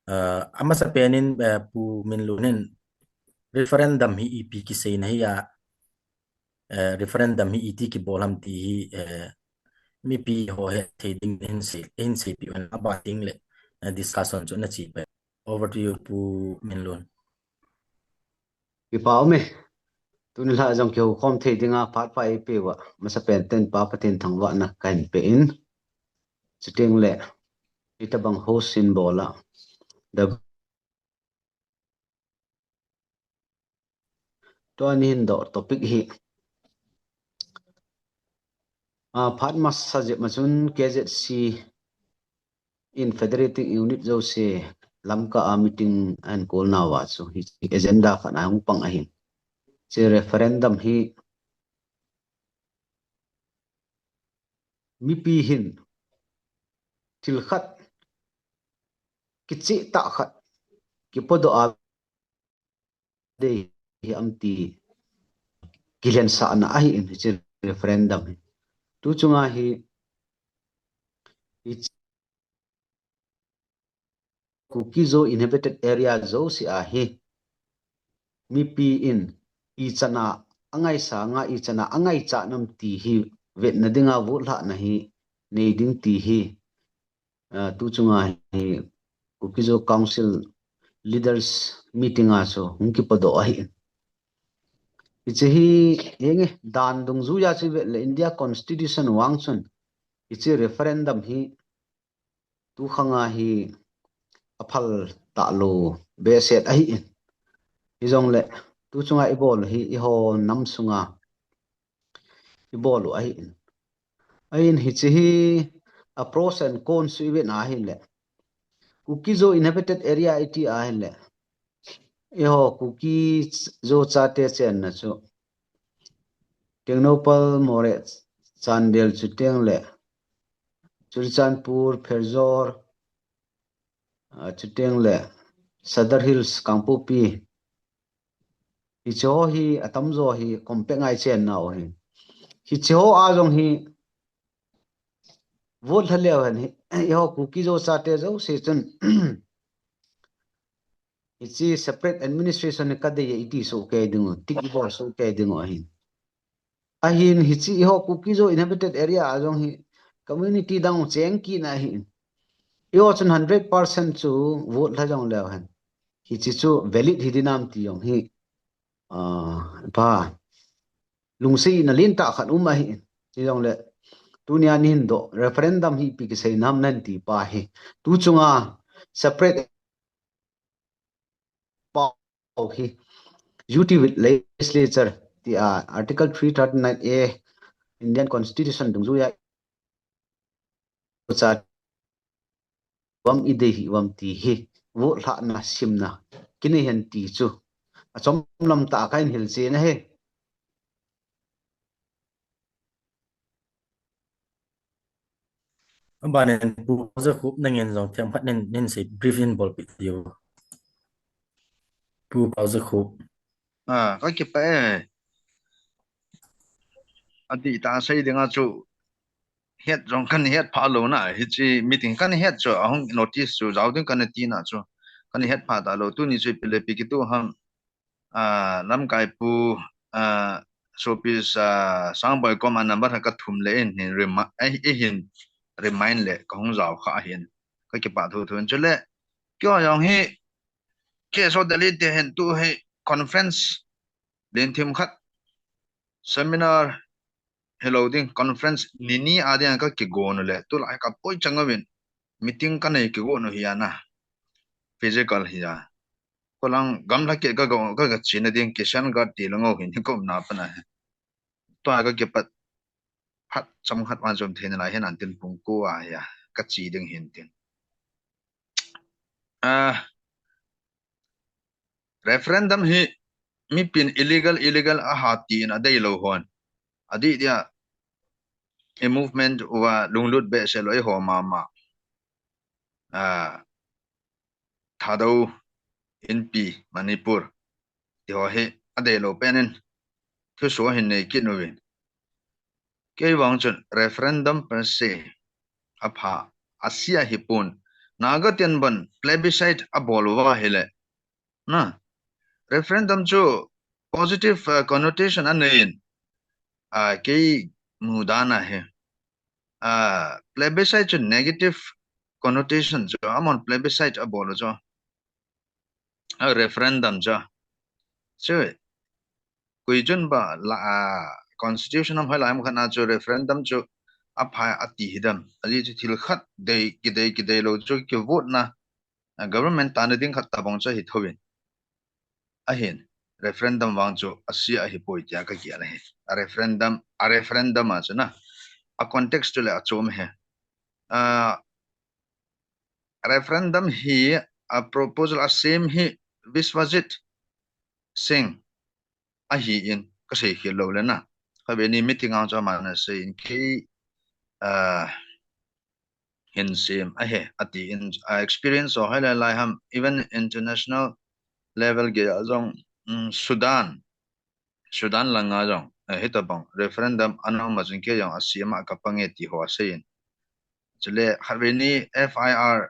ama sa penin pu min lunin referendum hi ipi ki sei na hi ya referendum hi iti ki bolam ti hi mi pi ho he thading in se pi on aba ting le discussion chu na chi pe over to you pu min lun Pi pao me tun la jong kyo khom the dinga phat pa e pe wa masa pen ten pa patin thangwa na kan pe in chiting le ita bang ho sin bola da to anin do topic hi phat mas sajep machun KZC in federating unit zo se lamka a meeting and call na wa so hi agenda khana hung pang a hin che referendum hi mi pi hin til khat kichi ta khat ki podo a de hi amti kilen sa na a hi in che referendum hi tu chunga hi Kuki-Zo inhabited area zo si a hi mi pi in I chana angai sa nga I chana angai cha nam ti hi vet na dinga vu la na hi nei ding ti hi tu chunga hi Kuki-Zo council leaders meeting a so hungki pado a hi ichi hi enge dan dung zu ya chi le India constitution wang chun ichi referendum hi tu khanga hi aphal ta lo be set a hi hi jong le tu chunga I bol hi I ho nam sunga I bol a hi in hi chi hi a pros and cons su ibe na hi le Kuki-Zo inhabited area it a hi le I ho Kuki-Zo chate chen na chu Tengnopal more chandel chu teng le Churchanpur Pherzor chu teng le Sadar Hills Kangpopi hi cho hi atamzo hi kompengai chen na o hi cho a jong hi vote halew han hi ho Kuki-Zo chate zo se chun ichi separate administration ka de iti so ke dingo tik bo so ke dingo hin ahin hichi ho Kuki-Zo inhabited area ajong hi community dang cheng ki na hin yo chun 100% chu vote la jong lew han hichi chu valid hidinam ti yong hi pa lungsi na lin ta khan hi chi jong le tunia nin do referendum hi pi ki sei nam nan ti pa hi tu chunga separate pa hi UT legislature the article 339A Indian constitution dung zu ya cha wam ide hi wam ti hi wo la na sim na kini hen ti chu achom lam ta kain hil che na he banen pu za khup na ngen zong thiam phat nen se brief in bol pi dio pu pau za khup có kịp bé đi ta xây đến ngã chỗ hết trong căn hết phá lô na hết chi meeting căn hết chỗ ông notice chỗ giáo đến căn tin na chỗ căn hết phá ta lô tu ni chơi pele pi kitu hang lam kai pu showbiz sang boy kom an number ka thum le in hin remind le kong zao kha hin ka ki pa thu thun chule kyo yong hi ke so dali te hen tu he conference den thim khat seminar hello ding conference nini adian ka ki go no le tu lai ka poi changawin meeting ka nei ki go no hiana physical hiya kolang gam la ke ka go ka china ding kishan ga ti lango hin ko na pa na to ka ki pat phat cham khat wan jom thein la hen an tin pung ko a ya ka chi ding hin tin referendum hi mi pin illegal a hati na dei lo hon adi dia a movement wa lunglut be se loi ho ma thado NP Manipur ti ho he ade lo penen thu so hin nei kinuwin ke wang chun referendum per se apha asia hipun naga tian ban plebiscite abolwa hele na referendum chu positive connotation anain ke mudana he plebiscite chu negative connotation chu amon plebiscite abolo chu referendum chu kuijun ba la constitution am halai mu khana chu referendum chu apha ati hidam ali chu thil khat dei kidei lo chu ki vote na government tan ding khat tabong cha hi thobin ahin referendum wang chu asia hi poitia ka kia la he a referendum a chu na a context le a chom he referendum hi a proposal a same hi viswajit sing a hi in ka sei hi lo le na ka be ni meeting ang cha ma na sei in ki hin sim a he ati in experience so hala lai ham even international level ge azong Sudan langa jong hita bang referendum ano majin ke jong asiama ka pange ti ho sein chule harveni FIR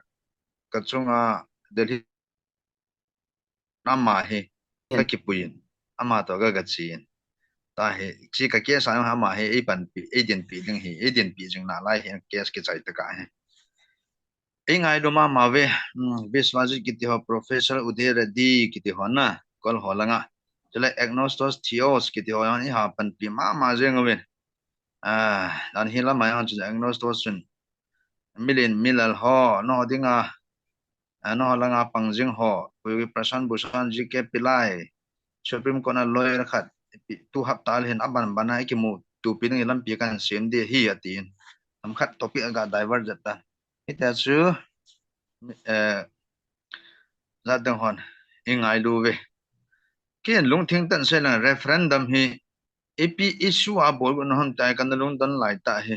kachunga delhi nama he ka kipuin ama to ga gachin ta he chi ka ke sa ha ma he e ban pi agent pi ding he agent pi jing na lai he case ke chai ta ka he e ngai do ma ma ve biswaji ki ti ho professor ude reddy ki ti ho na kol ho langa chule agnostos theos ki ti ho ni ha pan pi ma jeng wen dan hila mai han chu agnostos sun milal ho no dinga no langa pangjing ho wi prasan busan ji ke pilai supreme court na lawyer khat tu hap tal hin aban bana ki mu tu pin lam pi kan sem de hi atin am khat topic ga divert jata ita chu la dang hon ingai lu ve ken lung thing tan se la referendum hi ap issue a bol no ham tai kan lung don lai ta hi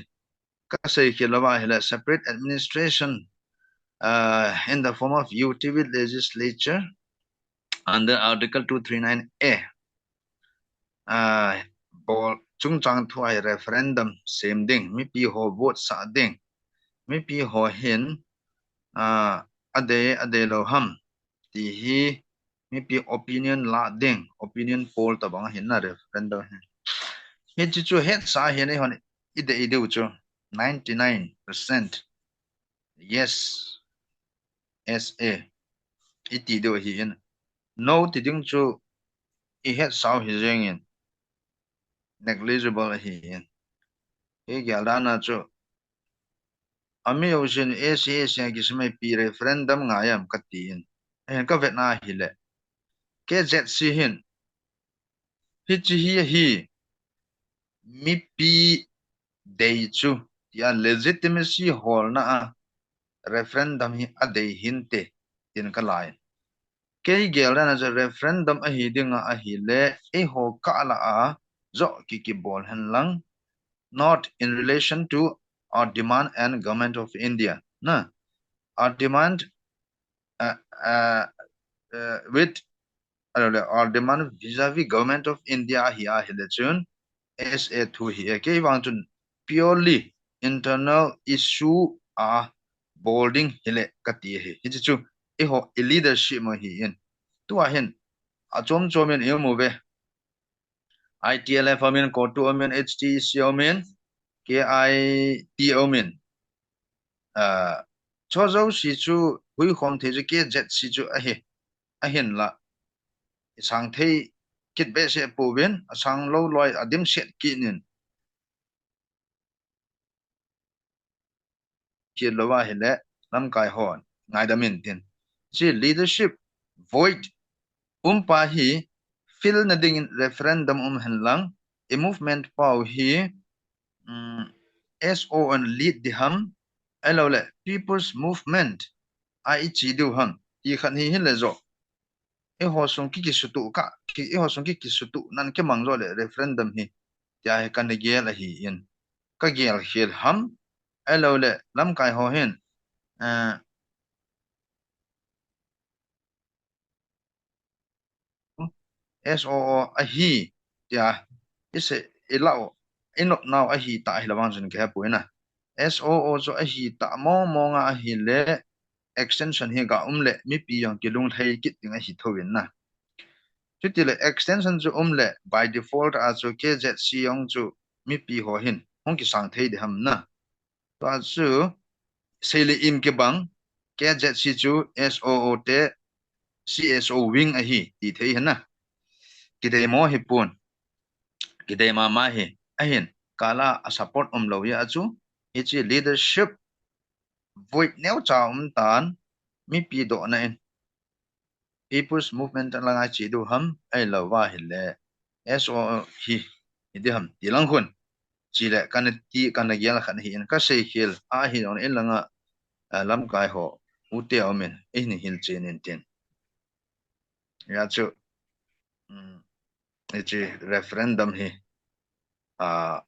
ka sei khilawa hela separate administration in the form of UTV legislature under Article 239A. Bol chung chang thuai referendum same ding mi pi ho vote sa ding mi pi ho hin ade lo ham ti hi mi pi opinion la ding opinion poll ta bang hin na referendum hi chi chu het sa hi ne hon ide chu 99% yes SA iti do hi in no ti ding chu I het sao hi jeng in negligible hi in e gyal da na chu ami ocean ACA ki smai pi referendum nga yam ka ti in en ka vet na hi le ke jet si hin hi chi hi mi pi dei chu ya legitimacy hol na a referendum hi a dei hin te tin ka lai ke gyal da na chu referendum a hi dinga a hi le e ho ka la a zo ki bol hen lang not in relation to our demand and government of India. Na, our demand with our demand vis-a-vis government of India here hilechun SA2 here. Okay, want to purely internal issue boarding hile kati he. Hichu iho leadership mo hi in. Tu ahin achom chomen yo move ITLF amen ko tu amen HTC amen KIT amen cho dấu sĩ chú huy không thể cái jet sĩ chú à hiện là sang thấy kết bé sẽ phổ biến sang lâu loài ở điểm sẽ kỹ nên khi lâu à hiện lẽ lamkai hòn ngài đã mình tiền chỉ leadership void pa hi fill na ding referendum hen lang a movement pau hi SO and lead the ham alo le people's movement ai chi du ham ti khan hi hin le zo e ho song ki sutu ka ki e ho song ki sutu nan ke manglo le referendum hi ya he kan ge la hi in ka gel hil ham alo le lam kai ho hin SO a hi ya ise elao inok now a hi ta hi lawang jun ke ha puina SO zo a hi ta mo nga a hi le extension hi ga le mi pi yang ki lung thei kit tinga hi thowin na chu ti le extension chu le by default a chu kzc yong chu mi pi ho hin hong ki sang thei de ham na ta chu seile im ke bang kzc chu soo te cso wing a hi ti thei han na ki de mo hi pun ki de ma hi a hin kala a support lo ya chu hi chi leadership void neu cha tan mi pi do na en people's movement la nga chi du ham ai lo wa hi le so hi di ham ti lang hun chi le kan ti kan ya la khan hi en ka sei khil a hi on en la nga lam kai ho u te o men e ni hil chen en ten ya chu e chi referendum hi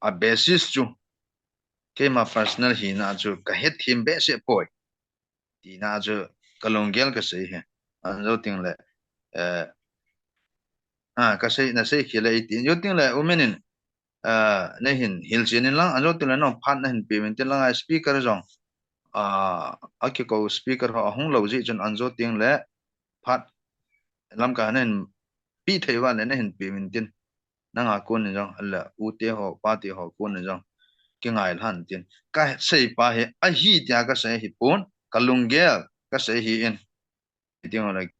a basis chu ke ma personal hi na chu ka het thim be se poi ti na chu kalongel ka sei he an zo ting le ka sei na sei khile ti yo ting le umenin na hin hil chen lang an zo ting le no phat na hin payment lang a speaker jong aki ko speaker ho hong lo ji chun an zo ting le phat lam ka nen pi thei wa ne na hin payment tin na nga kun ni jong alla u te ho pa te ho kun ni jong ki ngai han tin ka sei pa he a hi tia ka sei hi pon kalungel ka sei hi in ting like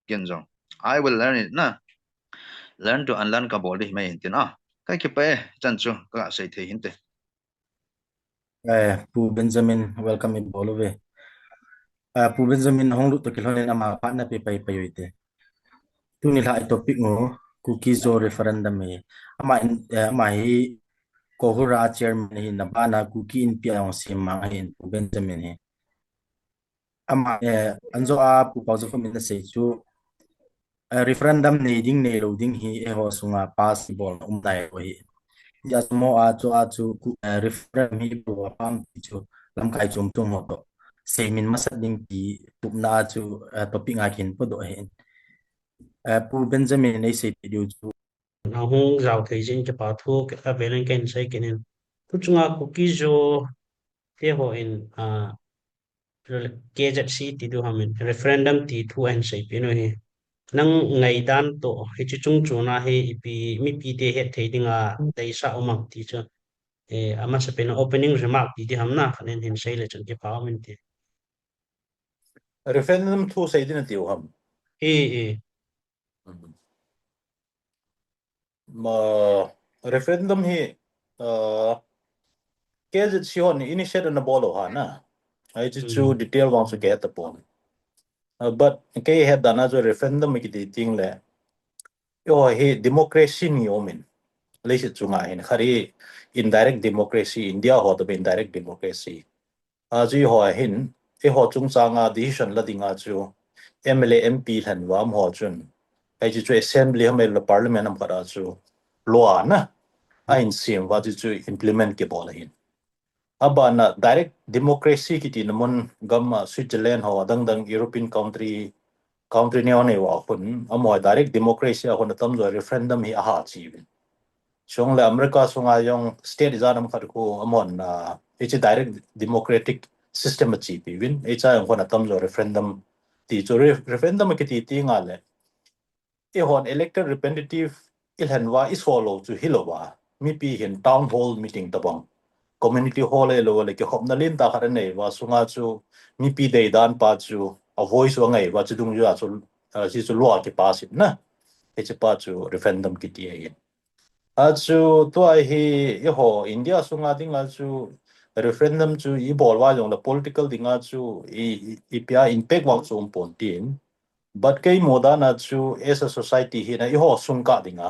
ken jong I will learn it na learn to unlearn ka bol di mai tin ka ki pe chan chu ka sei thei hin te pu Benjamin welcome in bolove pu Benjamin hong lu to kilon ama pa na pe pai pai yoite tu ni la topic ngo Kuki-Zo referendum e ama hi ko hura chairman hi na bana kuki in pia ong sima hin pu Benjamin he ama anzo a pu pauzo ko min sei chu referendum ne ding ne loading hi e ho sunga possible dai ho hi ya mo a chu referendum hi bu pam chu lam kai chum tum ho to sei min masat ding ti tup na chu topic a kin po do hen pu Benjamin nei sei video chu na hung zau thei jin ke pa thu ke a velen ken sai kenin tu chunga Kuki-Zo te ho in KZC ti du hamin referendum ti thu an sai pino hi nang ngai dan to hi chu chung chu na he ipi mi pi te he thei dinga dei sa omak ti chu ama sa pen opening remark ti di hamna khanen hin sai le chun ke pa min ti referendum thu sei din tiu ham e ma referendum hi ke je sion initiate na bolo ha na ai chu detail wang su get the point but ke he dana jo referendum ki ti ting le yo he democracy ni omin le se chunga hin khari indirect democracy India ho to indirect democracy ji ho hin e ho chung changa decision la dinga chu MLA MP han wam ho chun ai chu assembly ham le parliament am khara chu law na ain sim wa chu implement ke bol hin abana direct democracy ki tin mon gam Switzerland ho dang European country ne one wa khun amo direct democracy a khun tam zo referendum hi a ha chi chung le America sunga yong state izanam khar ko amon it's a direct democratic system chi pi win it's a khun tam zo referendum ti chu referendum ki ti nga le e hon elected representative ilhanwa is follow to hilowa mi pi hin town hall meeting tabang community hall e lo le ki hopna lin ta khar nei wa sunga chu mi pi dei dan pa chu a voice wa ngai wa chu dung ju a chu si chu lo ki pa sit na e che pa chu referendum ki ti e a chu to ai hi e ho India sunga ding a chu referendum chu i bol wa jong la political dinga chu i pia impact wa chu pon tin but kei moda na chu as a society hi na i ho sungka dinga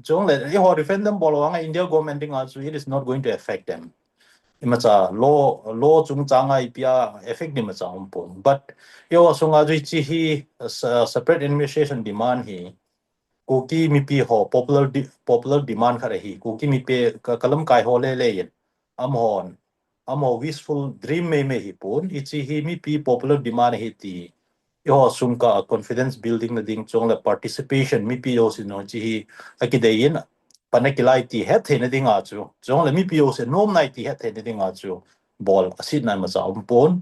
chung le i ho referendum bol wa India government dinga chu it is not going to affect them imacha law chung changa i pia affect ni macha pon but yo sunga ju chi hi separate administration demand hi Kuki mi pi ho popular demand khare hi Kuki mi pe kalam kai ho le yen am wishful dream me hi pon ichi hi mi pi popular demand hi ti yo sumka confidence building na ding chong la participation mi pi yo sino chi hi akidein panakilai ti het the ding a chu chong la mi pi yo se nom nai ti het the ding a chu bol asit na ma cha pon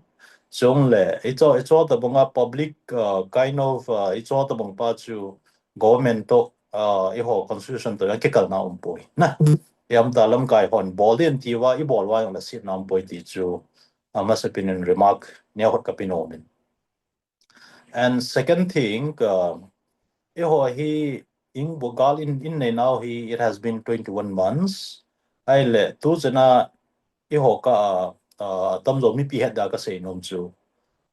chung le it's all the bunga public kind of it's all the bung pa chu government to I ho constitution to ke kal na poi na yam ta lam kai hon bol den ti wa I bol wa yong la sit na poi ti chu mas opinion remark ne hot kapinomen. And second thing he in Bogal in now it has been 21 months ai le tu chana ho ka tam zo mi pi het da ka sei nom chu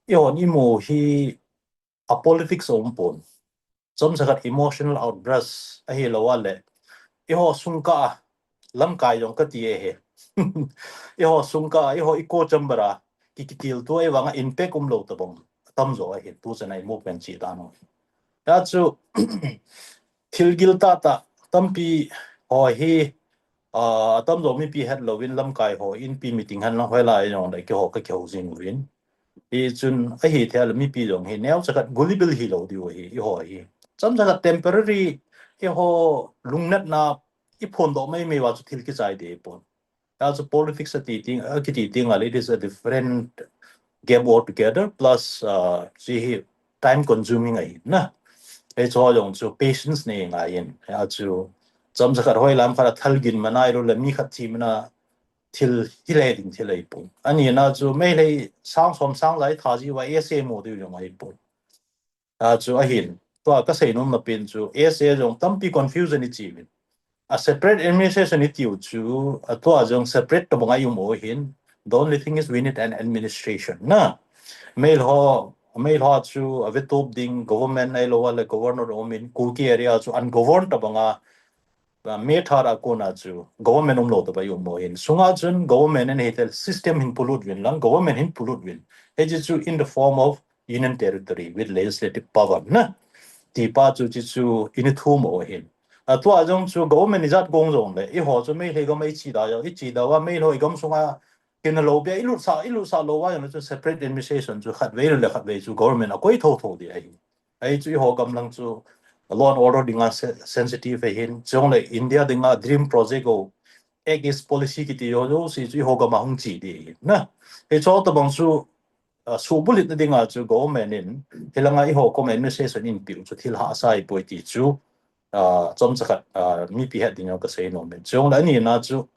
ni mo hi a politics pon chom sakat emotional outburst a hi lo wa le ho sung ka lam kai yong ka ti he ho sung ka ho iko chambara ki til tu ai wanga impact lo ta bong tam zo he tu chana movement chi da no da chu thil gil ta tampi ho hi tam zo mi pi het lo win lam kai ho in pi meeting han la hoi la yong dai ke ho ka kheu jing win I chun a hi thel mi pi jong hi neu chakat gullible hi lo di hi ho hi cham chakat temporary ho lungnat na I phon do mai me wa chu thil ki chai de pon da chu politics ati ting a ki ti ting it is a different game altogether plus time consuming ai na e cho yong chu patience ne nga yin a chu cham chakat hoi lam khara thalgin manai ro la mi khat chi mana til hilai ding tilai pun ani na chu mai lei sang som sang lai tha ji wa ese mo du yong ai pun chu a hin to ka sei nom na pin chu ese jong tampi confusion I chi min a separate administration I tiu chu a to a jong separate to banga yu mo hin the only thing is we need an administration na mail ho chu a vetop ding government ai lo wala governor omin kuki area chu ungoverned to banga me thara kona chu government lo to ba yu mo in sunga chun government and hetel system in pulut win lang government in pulut win he chu in the form of union territory with legislative power na ti pa chu in thu mo hin to a jong chu government is at gong jong le I ho chu me he go mai chi da yo I chi da wa me lo gam sunga kin lo bia ilu sa lo wa yo chu separate administration chu khat ve le khat ve chu government a koi tho di ai chu ho gam lang chu law and order dinga sensitive hin jong le India dinga dream project go egg is policy ki ti yo si chu ho ga ma hung chi di na e cho ta bang chu su bulit na dinga chu government in hilanga I ho kom administration in pi chu thil ha sai poi ti chu chom chakat mi pi het dinga ka sei no men jong la ni na chu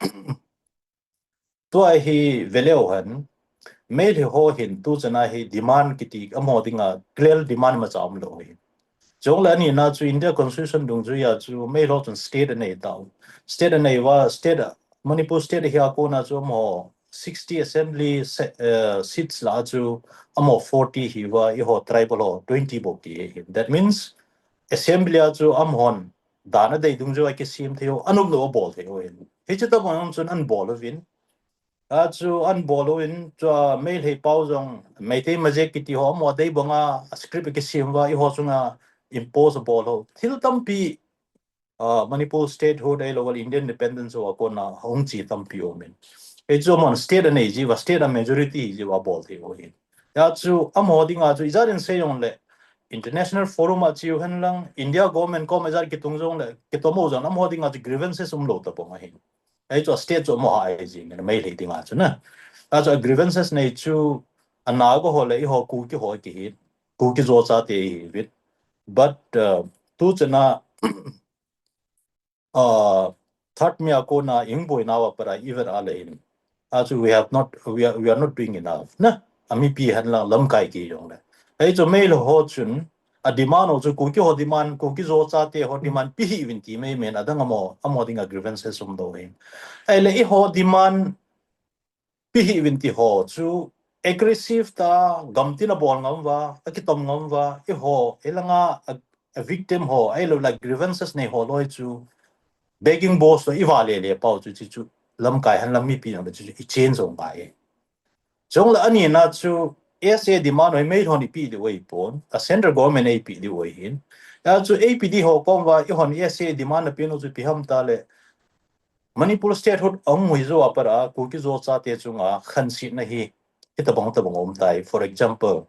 to ai hi veleo han mail ho hin tu chana hi demand ki ti amo dinga clear demand ma cham lo hi jong la ni na chu India constitution dung ju ya chu mai lo chun state nei tau state nei wa state Manipur state hi ko na chu mo 60 assembly seats la chu amo 40 hi wa I ho tribal ho 20 bo ki that means assembly a chu amhon dana dei dung ju ke sim theo anum lo bol theo he chu ta bang chun an bol win a chu an bol win chu mail he pau jong mai te maje ki ti ho mo dei bonga script ke sim wa I ho chunga impossible ho thil tampi Manipur statehood ai level Indian independence wa ko na hong chi tampi o men e chu mon state nei ji wa state a majority ji wa bol the o hin ya chu amo dinga chu izar in se yong le international forum a chi han lang India government ko mazar ki tung jong le ki to mo jong amo dinga chu grievances lo ta po ma hin ai chu state chu mo ai ji ne mai le dinga chu na a chu grievances nei chu ana go ho le I ho ku ki ho ki hi ku ki zo cha te hi bit but tu chana thought me ako na ingboy na wa para even alain as we are not doing enough na ami pi han la lam kai ki yong la ai cho mail ho chun a demand o chu ku ki ho demand ku ki zo cha te ho demand pi hi win ti me men adang amo ding grievances sum do hin ai le I ho demand pi hi win ti ho chu aggressive ta gamti na bol ngam wa akitom ngam wa I ho elanga a victim ho ai lo like grievances nei ho loi chu begging boss to ivale le pau chu chu lamkai han lam mi pi na chu I change on bai jong la ani na chu SA demand oi mei honi pi de wei pon a central government AP de wei hin ya chu APD ho kom wa I hon SA demand na pi no chu pi ham ta le Manipur statehood ang hui zo apara Kuki-Zo cha te chunga khan si na hi ta bang om tai for example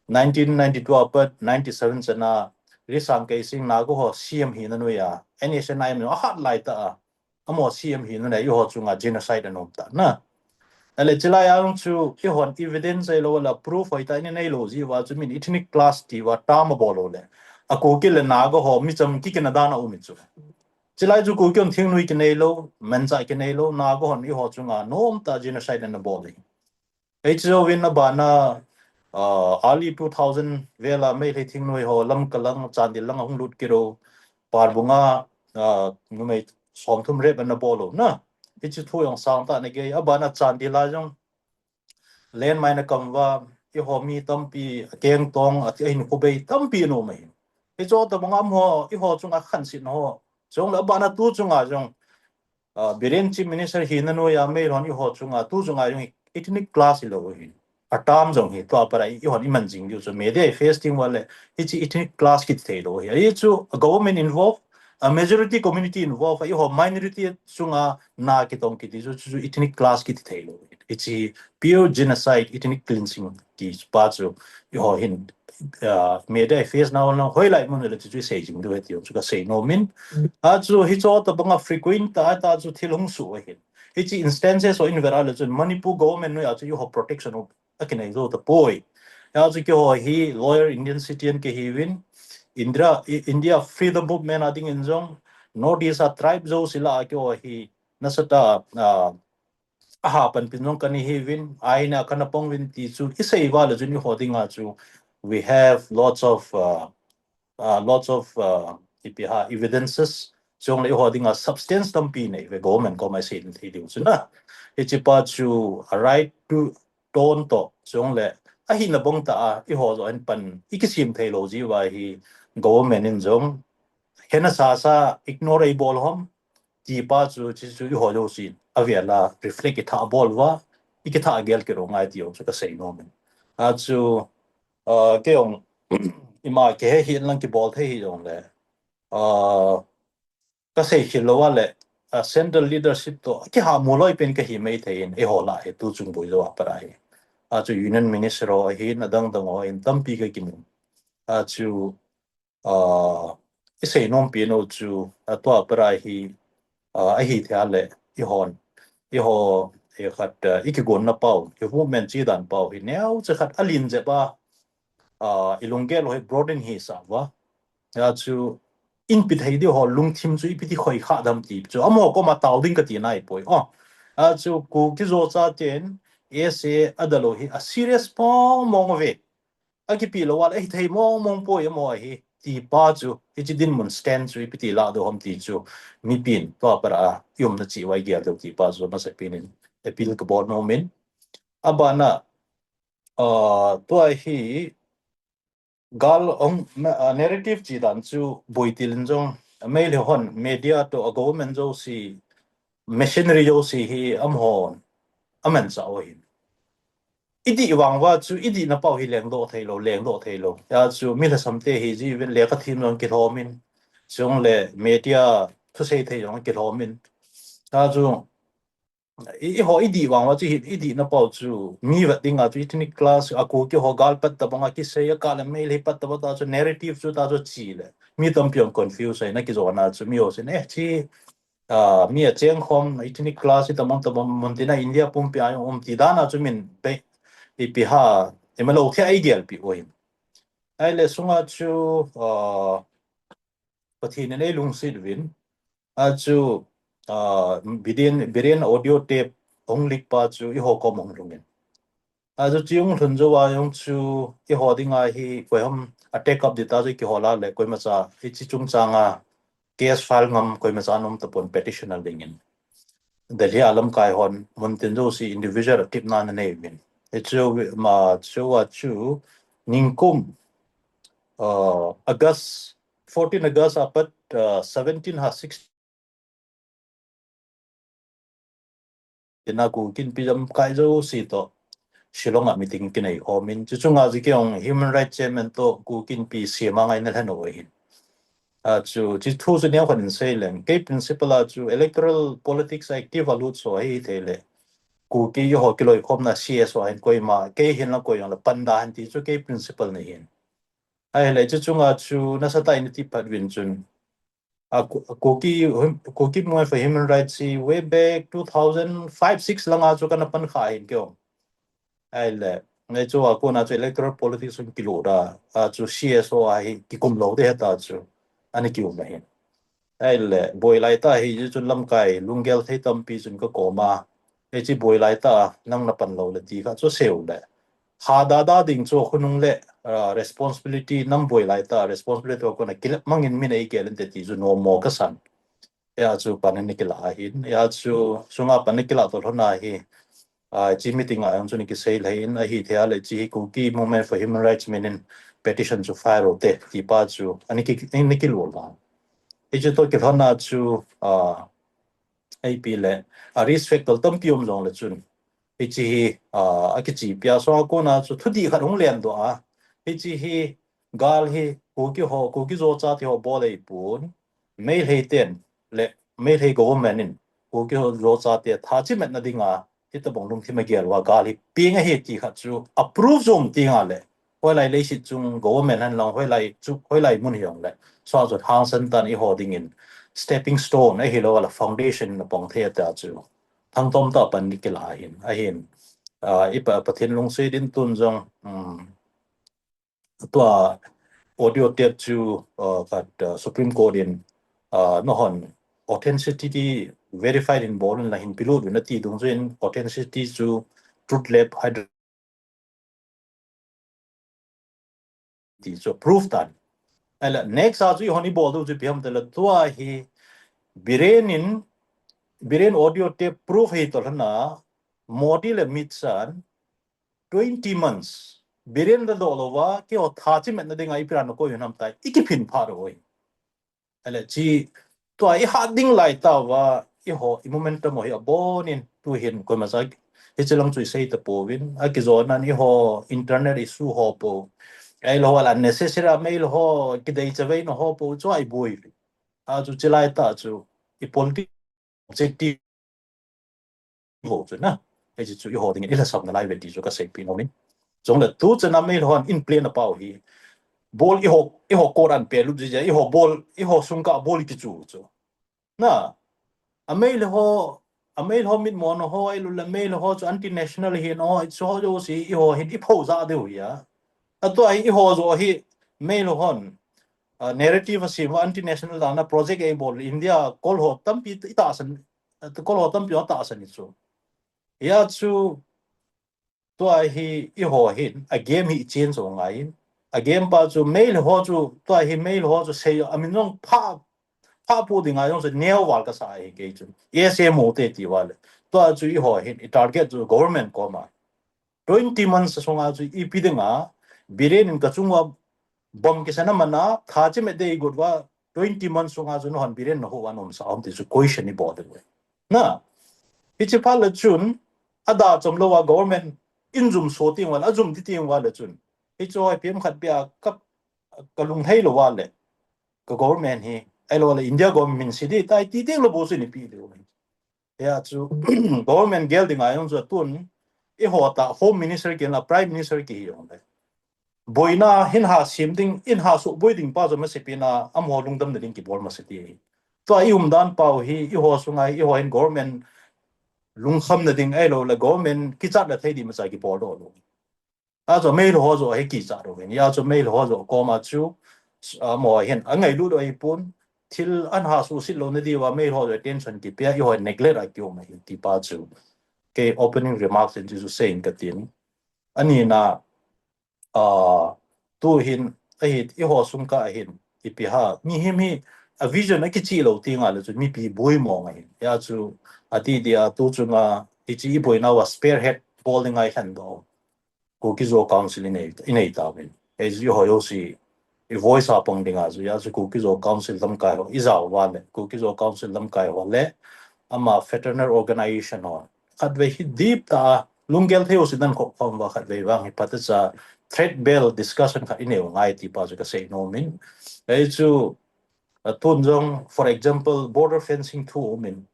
1992 apat 97 chana risang kai sing na go ho CM hi na no ya NSNI no hat lai ta amo CM hi no na yo ho chunga genocide anom ta na ale chila yang chu ki hon evidence ai lo la proof ai ta ni nei lo ji wa chu min ethnic class ti wa ta ma bolo le a ko ki le na go ho mi cham ki na da na u mi chu chila chu ko kyon thing nui ki nei lo man cha ki nei lo na go hon i ho chu nga nom ta genocide na bol ai chu win na ba na early 2000 vela mai le thing nui ho lam kalang chan dil lang hung lut ki ro par bunga nu mai som thum re ban na bolo na i chu thu yong sang ta ne ge a ba na chan dil la jong len mai na kam wa i ho mi tam pi keng tong a ti hin ko be tam pi no mai i cho ta bangam ho i ho chung a khan sin ho chong la ba na tu chung a jong biren chief minister hi na no ya me ron i ho chung a tu chung a jong ethnic class i lo hi atam jong hi to para i hon i man jing ju so me de fasting wale i chi ethnic class ki the lo hi i chu government involved a majority community involved i ho minority chunga na ki tong ki chu ethnic class ki the lo it's a pure genocide ethnic cleansing ki pa chu i ho hin me de face now no hoi lai mun le chu sei jing do ti chu ka sei no min a chu hi cho ta banga frequent ta chu thilung su hin it's instances or in vera le chu manipur government no ya chu ho protection of akinai zo the boy ya chu ki ho hi lawyer indian citizen ke hi win India freedom movement ading injong no dis a tribe zo sila ki ho hi nasata aha pan pinong kani hi win aina kana pong win ti chu isei wa le juni hodinga chu we have lots of ipiha evidences chong le hodinga substance tampi nei we government ko mai sei thi diu chu na ichipa chu a right to ton to chong le a hi na bong ta a I ho zo an pan ikisim thei lo ji wa hi government in jong hena sa ignore bol hom ti pa chu chu ho lo sin aviala reflect it a bol wa ikitha agel ke ro ngai ti yo chu ka sei no men a chu ke ong ima ke hi lang ki bol the hi jong le ka sei hi lo wa le central leadership to ki ha mo loi pen ka hi mai thein e ho la he tu chung boi zo para hi a chu union minister ro hi na dang dang o in tam pi ka ki mu a chu sei nom pi no chu a to para hi a hi thia le I ho e khat ikigon na pau ke movement chi dan pau hi neu che khat alin je ba ilongge lo he broaden hi sa wa ya chu in pi thei di ho lung thim chu I pi ti khoi kha dam ti chu amo ko ma taw ding ka ti nai poi a chu ku ki zo cha ten ese adalo hi a serious pong mong ve a ki pi lo wal e thei mong poi mo hi ti pa chu I chi din mun stand chu I pi ti la do hom ti chu mi pin to para yum na chi wai gel do ti pa zo na se pinin e pil ka bor no min abana to hi gal ong narrative chi dan chu boitil jong mail hon media to a government jo si machinery jo si hi amhon aman sa ohin idi wang wa chu idi na pau hi leng do thailo ya chu mi la samte hi ji ven le ka thim long ki thomin chung le media thu sei thei jong ki thomin ta chu I ho idi wang wa chu idi na pau chu mi wa dinga chu ethnic class a ko ki ho gal pat ta banga ki sei ka le mail hi pat ta chu narrative chu ta chu chi le mi tam pion confuse na ki zo na chu mi o se ne chi mi a cheng khom ethnic class ta mong montina India pum pi ai ti dana chu min pe I pi ha emalo the ai gel pi oi ai le sunga chu pathin nei lung sit win a chu biren audio tape onglik pa chu I ho ko mong lungin a chu chiung thun zo wa yong chu I ho dinga hi ko hom attack up dita chu ki hola le koi ma cha hi chi chung changa case file ngam koi ma cha nom ta pon petitioner dingin Delhi alam kai hon mun tin zo si individual tip na nei win e chu ma chu wa chu ningkum August 14 August apat 17 ha 6 na ku kin pijam kai zo si to Shillong a meeting kinai homin chu chunga ji kyong human rights chairman to ku kin pi siama ngai na than oi hin chu chi thu chu ne khan sei leng ke principle a chu electoral politics active alu so hi thele ku ki yo ho kiloi khom na cs wa hin koi ma ke hin la koi la panda han ti chu ke principle nei hin ai le chu chunga chu na sa ta in ti pat win chun Kuki Moy for Human Rights way back 2005-6 lang acho kana pan khain kyo ai le ngai chu ko na chu electoral politics un kilo da chu CSO ai ki kum lo de ta chu ani ki um hin ai le boy lai ta hi chu lamkai lungel thei tam pi chun ko ma e chi boy lai ta nang na pan lo le ti kha chu seu le ha da ding chu khunung le responsibility nam boy lai ta responsibility ko na kil mangin min ei kelen te ti chu no mo ka san ya chu panin nikila hin ya chu sunga pan nikila to thona hi chi meeting a ang chu ni ki sei lein a hi thea le chi Kuki movement for human rights menin petition chu file te ti pa chu ani ki nikil lo la e chu to ki thona chu ai pi le a respect to tam pium long le chun e chi a ki chi pya so ko na chu thudi khat hong len do a e chi hi gal hi Kuki zo cha ti ho bo le pun mail he ten le mail he government in Kuki zo cha ti tha chi met na dinga ti ta bong lung thi ma gel wa gal hi ping a he ti khat chu approve zom ti nga le hoi lai le si chung government han long hoi lai mun hiong le so zo hang san tan i holding in stepping stone a hi lo la foundation na bong the ta chu thang tom ta pan ni ke la hin a hin i pa pathin lung se din tun jong tua audio tape chu kat Supreme Court in no hon authenticity verified in born la hin pilu na ti dung in authenticity chu truth lab hydro ti chu proof tan ala next a chu honi bol du chu piam ta la tua hi biren audio tape proof hi to na modi le mitsan 20 months biren da dolowa ki o thachi met na dinga ipran ko yunam tai ikipin pharo ala chi to ai hading lai ta wa i ho i momentum mo hi bonin tu hin ko ma sai he chelang chui sei ta po win a ki zon an i ho internet issue ho po ai lo wala necessary mail ho ki dei chawei no ho po chu ai boi a chu chilai ta chu i politics objective ho chu na he chu i ho ding ila sam na lai ve ti chu ka sei pi no min jong la tu chana mail ho in play na pau hi bol i ho koran pe lu ji i ho bol i ho sungka bol ki chu chu na amail ho mit mon ho ai lu la mail ho chu anti national hi no i so jo si i ho hi i pho za de hu ya a to ai i ho zo hi mail hon narrative si wa anti national da na project ai bol India kol ho tam pi ta san kol ho tam pi ta san ni chu ya chu to ai hi i ho hin a game hi chen so ngai a game pa chu mail ho chu to ai hi mail ho chu sei amin long pa pu ding a yong se neo wal ka sa hi ke chu SMO te ti wal to a chu i ho hin i target chu government ko ma 20 months so nga chu i pi ding a biren in ka chungwa bom ke sana mana tha che me de good wa 20 months so nga chu no han biren no ho wan om sa om ti chu question ni bo de na hi che pa le chun ada chom lo wa government in zum so ting wal azum ti ting wal chun hi cho ai pem khat bia kap kalung thei lo wal le ka government hi ai lo la India government si di tai ti ting lo bo su ni pi de ya chu government gel ding ayong zo tun i ho ta home minister ke la prime minister ki yong le boina hin ha sim ding in ha so boi ding pa zo ma se pi na am ho lung dam de ding ki bol ma se ti to ai dan pau hi i ho su ngai i ho in government lung kham na ding ai lo la government ki chat la thei di ma sa ki bol do lo a zo mail ho zo he ki cha ro ni ya zo mail ho zo ko ma chu mo hen a ngai lu do ai pun til an ha su sit lo na di wa mail ho zo tension ki pia i ho neglect a kyo ma hi ti pa chu ke opening remarks in ju saying ka tin ani na tu hin a hi i ho sum ka hin i pi ha mi hi mi a vision a ki chi lo ti nga le chu mi pi boi mo ngai ya chu ati dia tu chu nga i chi i boi na wa spearhead bowling ai han do Kuki-Zo council in ei ta ben as you ho yo si i voice up on dinga zu ya chu Kuki-Zo council lam kai ho izao wa le Kuki-Zo council lam kai ho le ama fraternal organization ho khat ve hi deep ta lungel theo sidan ko khom wa khat ve wang hi pata cha threat bell discussion kha ineu ngai ti pa ju ka sei no min ei chu tun jong for example border fencing thu min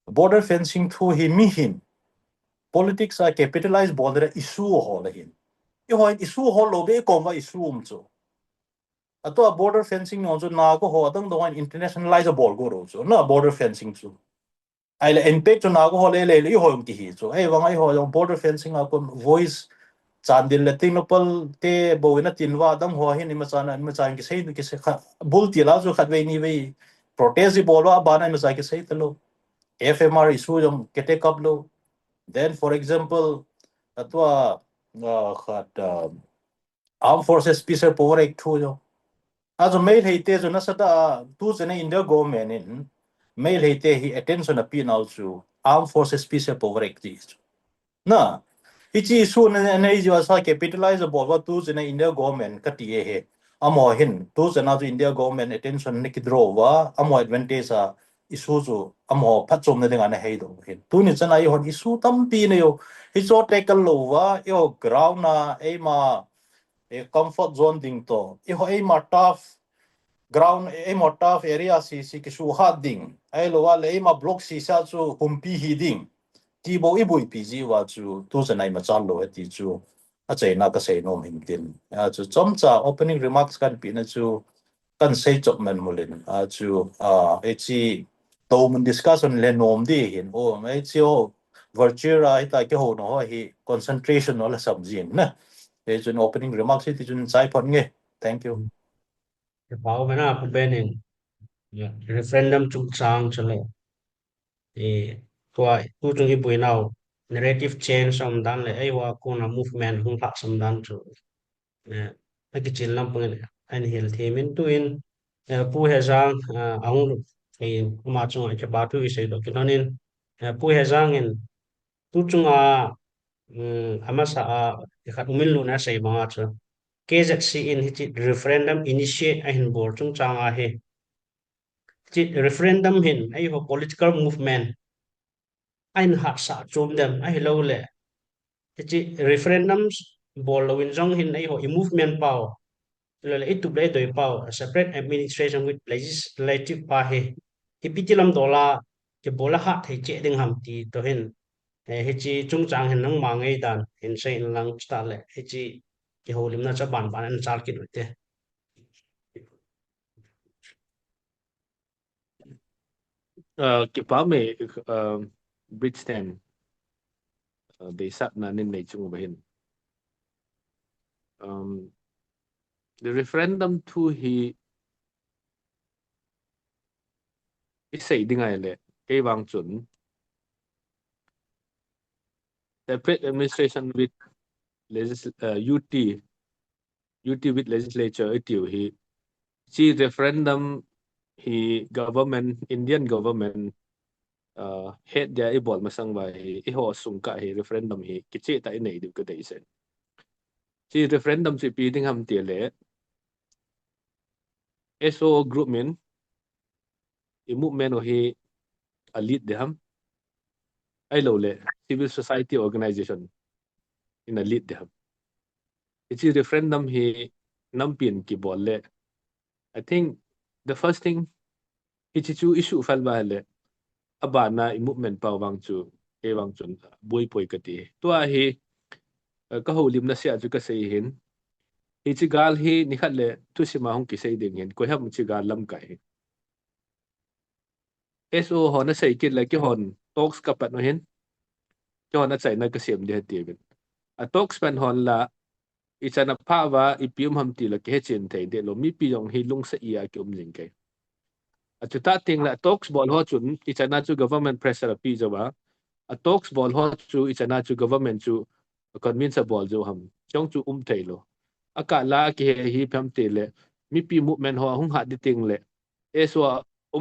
border fencing thu hi mi hin politics are capitalized border issue ho la hin i ho issue ho lo be ko ma issue chu ato border fencing no chu na ko ho dang dong internationalize ball go ro chu na border fencing chu ai la impact chu na ko ho le i ho ti hi chu ai wang ai ho yung border fencing a ko voice chandil le ting nopal te bo na tinwa dam ho hin ma chan ki sei ki se bul ti la chu khat ve ni ve protest bol wa ba na ma sa ki sei talo FMR issue yung kete kap lo then for example atwa khat armed forces peace power act thu yo azo mail heite zo na sada tu zene India government in mail heite hi attention appeal also armed forces peace power act na ichi su na ijo sa capitalize bo tu zene India government ka ti he amo hin tu zena zo India government attention ne kidro wa amo advantage a isu zo amo phatom na dinga na he do hin tu ni chana i hon isu tam pi ne yo hi so tackle lo wa yo ground na e ma a comfort zone ding to i ho e ma tough ground e ma tough area si ki su ha ding ai lo wa le e ma block si sa chu humpi hi ding ti bo i bui pi ji wa chu tu sa nai ma chan lo ti chu a chei na ka sei nom hing tin a chu chom cha opening remarks kan pi na chu kan sei chop man mulin a chu e chi to mun discussion le nom di hin o mai chi o virtual ai ta ke ho no hi concentration no la samjin na e chun opening remarks ti chun sai phon nge thank you cái bảo bên nào cũng bên hình referendum chung chang cho lại thì tua tu chung cái buổi nào narrative change xong dan lại ai wa ko na movement hung phak xong dan cho cái chuyện làm bằng anh hiểu thì mình tu in pu he giang ông thì mà chung cái bảo tu cái đó cái nên pu he giang in tu chung ama sa khat umil lu na sei ma cho KZC in hi referendum initiate a hin bor chung chang a he chi referendum hin ai ho political movement ain ha sa chum dem ai lo le chi referendums bol lo win jong hin ai ho i movement power le it to play doi power a separate administration with legislative pa he hi pitilam dola ke bola ha thai che ding ham ti to hin he chi chung chang hin nang ma ngai dan hin sei in lang sta le he chi ke ho lim na cha ban ban an chal ki te Cái bảo mẹ Bridgetown để sắp na nên này chung với the referendum thu hi isay di ngay le kay bang chun separate administration with UT with legislature itiu hi chi referendum hi government Indian government head dia ibol masang ba hi iho sungka hi referendum hi kichi ta inay di ko dai sen chi referendum chi pi ding ham tie le SO group min i movement hi a lead de ham ai lo le civil society organization in a lead de ham chi referendum hi nampin ki bol le I think the first thing hi chu issue fal ba le aba na i movement pa wang chu e wang chun boi poi ka ti to a hi ka ho lim na sia chu ka sei hin hi chi gal hi ni khat le tu si ma hong ki sei ding hin ko ham chi gal lam kai SO ho na sei kit la ki hon talks ka pat no hin ki hon na chai na ka sem de ti bin a talks pan hon la ichana pha wa ipium ham ti la ke chen thei de lo mi pi yong hi lung sa ia ki jing ke a chu ta ting la talks bol ho chun ichana chu government pressure pi jawa a talks bol ho chu ichana chu government chu convince bol jo ham chong chu thei lo aka la ki hi pham te le mi pi movement ho hung ha di ting le eso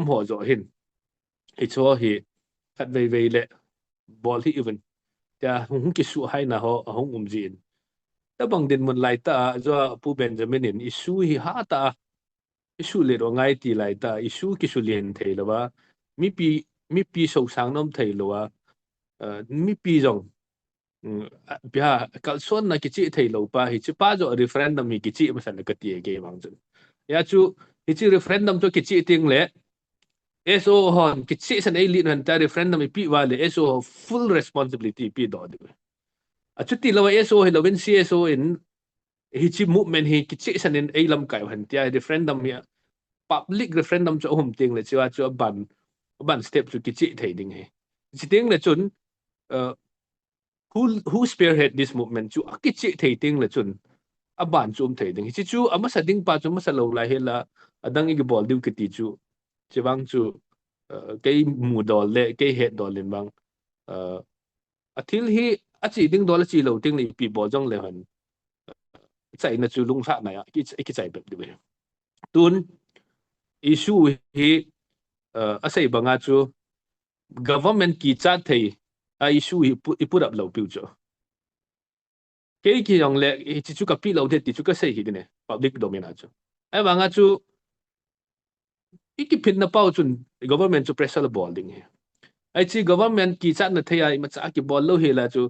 ho zo hin hi cho hi khat vei le bol hi even ta hung ki su hai na ho hung jin ta bang din mun lai ta zo pu Benjamin in issue hi ha ta issue le ro ngai ti lai ta issue ki su lien thei lo wa mi pi so sang nom thei lo wa mi pi jong bia kal son na ki chi thei lo pa hi chi pa zo referendum hi ki chi ma san ka ti ge bang chu ya chu hi chi referendum to ki chi ting le SO hon ki chi san ai li nan ta referendum pi wa le SO full responsibility pi do de a chu ti lo SO hi lo win CSO in hi chi movement hi ki chi sanin ei lamkai han tia referendum hi public referendum cho hom ting le chiwa cho ban step chu ki chi thei ding he chi ting le chun who spearhead this movement chu ki chi thei ting le chun a ban chum thei ding chi chu ama sa ding pa chu ma sa lo la he la adang ig bol diu ki ti chu chiwang chu cái mù đỏ lệ cái hệ đỏ lên bang athil hi achi ding dola chi lo ting ni pi bo jong le han chai na chu lung tha na ya ki chai bep de tun issue hi asai banga chu government ki cha thei a issue hi put up lo pi chu ke ki yong le chi chu ka pi lo de ti chu ka sei hi ne public domain a chu ai banga chu iki pin na pau chun government chu pressure ball ding he ai chi government ki cha na thei ai ma cha ki ball lo he la chu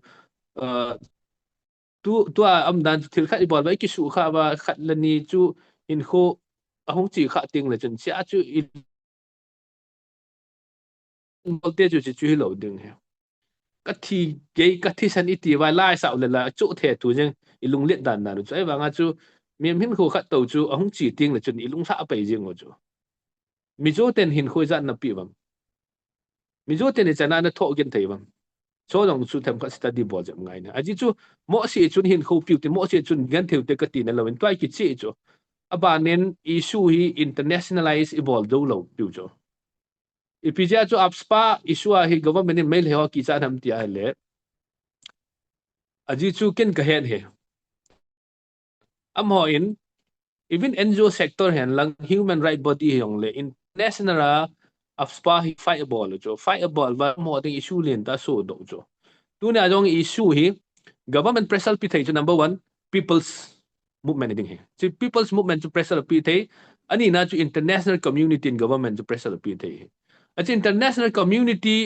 tu am dan thil khat bol ba ki su kha ba khat la ni chu in kho ahong chi kha ting la chen cha chu in bol te chu chu lo ding he ka thi ge ka thi san iti wa lai sa la chu the tu jeng ilung let dan na chu ai wa nga chu mem hin kho khat to chu ahong chi ting la chen ilung sa pe jeng ngo chu mi zo ten hin khoi zan na pi bam mi zo ten chana na tho gen thei bam so long chu them ka study bo jam ngai na aji chu mo si chun hin kho piu te mo si chun gan theu te ka ti na lawin twai ki chi chu aba nen issue hi internationalize evolve do lo piu chu ipija chu apspa issue hi government in mail he ki cha nam ti a le aji chu ken ka hen he am ho in even NGO sector hen lang human right body hong le international apspa hi fight ball ba mo ding issue len ta so do chu tu na jong issue hi government pressure pi thei chu number 1 people's movement ding he so people's movement to pressure pi thei ani na chu international community in government to pressure pi thei achi international community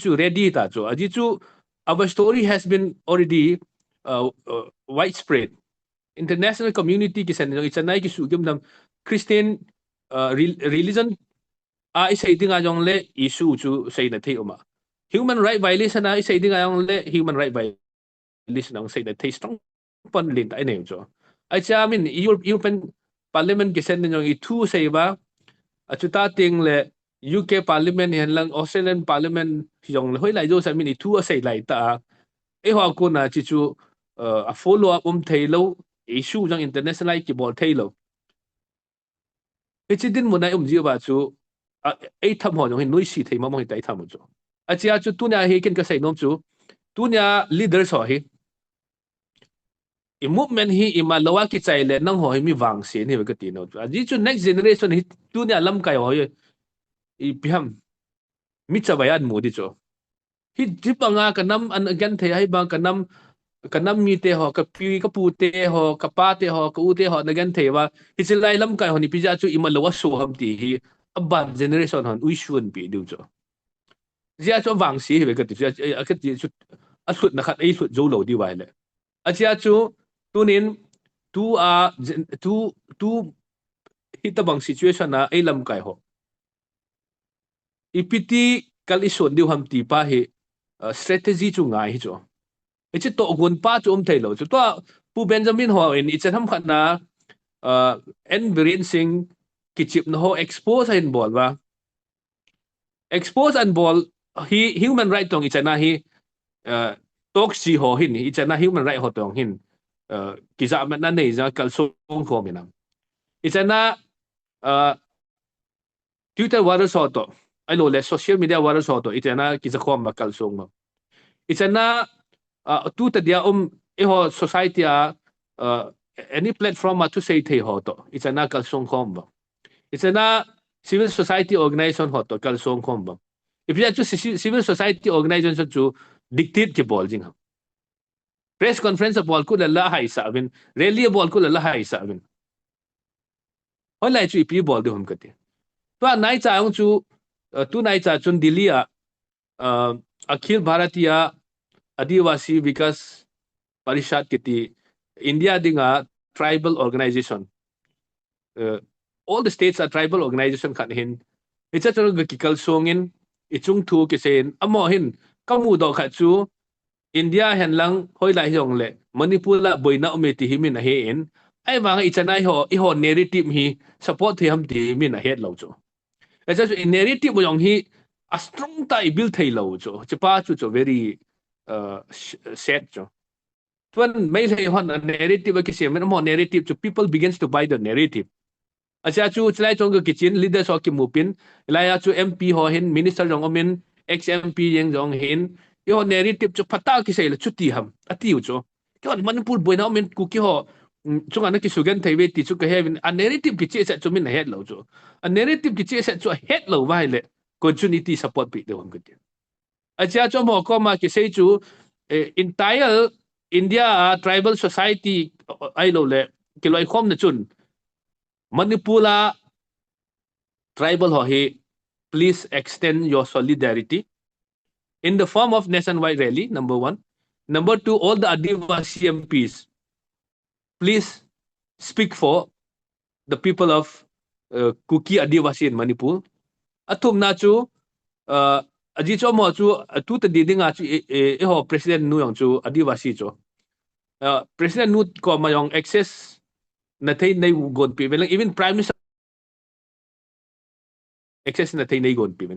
chu ready ta chu aji chu our story has been already widespread international community ki san it's a nai ki su gem dam Christian religion a isai dinga jong le issue chu sei na thei oma human right violation na isai dinga jong le human right violation ang sei na thei strong pon lin ta nei cho ai cha min European parliament ki sen jong I thu sei ba achuta ting le UK parliament hen lang Australian parliament jong le hoi lai jo sa min I thu sei lai ta e ho ko na chi chu a follow up thei lo issue jong international ki bol thei lo e chi din mo na ji ba chu ai tham ho jong noi si thei ma mo tai tham chu a chia chu tu nya he ken ka sei nom chu tu nya leaders ho hi I movement hi ima lawa ki chai le nang ho hi mi wang se ni ka ti no chu a ji chu next generation hi tu nya lam kai ho I piham mi chabayan mo di chu hi dipanga kanam an gan thei hai ba kanam mi te ho ka pi ka pu te ho ka pa te ho ka u te ho na gan thei wa hi chilai lam kai ho ni pija chu ima lawa so ham ti hi aban generation hon ui shun pi du chu zia chu wang si hi ka ti a ka ti chu a sut na khat ai sut zo lo di wai le a chia chu tunin tu hitabang situation na ai lam kai ho ipiti kal ison diu ham ti pa hi strategy chu ngai hi chu ichi to gun pa chu thei lo chu to pu Benjamin ho in ichi ham khat na en birin sing kichip no ho expose in bol ba expose and ball hi human right tong ichi na hi talk si ho hin ichi na human right ho tong hin kiza man na nei za kal song ko minam ichi na Twitter waras ho to ai lo le social media waras ho to ichi na kiza khom ba kal song ma ichi na tu ta dia e ho society any platform ma tu sei thei ho to ichi na kal song khom ba ichi na civil society organization ho to kal song khom ba if you choose civil society organization chu dictate ke bol jing press conference bol ku la hai sa bin rally bol ku la hai sa bin hoi lai chu pi bol de hum kate to nai cha ang chu tu nai cha chun dilia akhil bharatiya adivasi vikas parishad kiti India dinga tribal organization all the states are tribal organization khan hin it's a kikal songin ichung thu ki sen amo hin kamu do kha chu India hen lang hoi lai hong le Manipur la boina umeti hi min a he in ai wanga ichana ho narrative hi support hi ham ti min a head lo cho as a narrative yong hi a strong tai build thai lo cho chapa chu very sad cho when mai thai hon a narrative ki sem mo narrative to people begins to buy the narrative acha chu chlai chong ki chin leaders ho ki mupin laya chu MP ho hin minister jong omin ex MP yang jong hin yo narrative chu phata ki sei la chuti ham ati u cho kon manipur boina men ku ki ho chunga na ki sugan thai ve ti chu ka he a narrative ki che sa chu min head lo cho a narrative ki che sa chu head lo vai le continuity support pi de hom ka acha chu mo ko ma ki sei chu entire India tribal society ai lo le ki loi khom na chun Manipula tribal ho he please extend your solidarity in the form of nationwide rally, number one. Number two, all the Adivasi MPs, please speak for the people of Kuki Adivasi in Manipur. Atum na chu, aji cho mo chu, tu ta diding a chu, ho President Nu yung chu Adivasi chu. President Nu ko ma yung access na tay na gon pi, even Prime Minister access na tay na gon pi.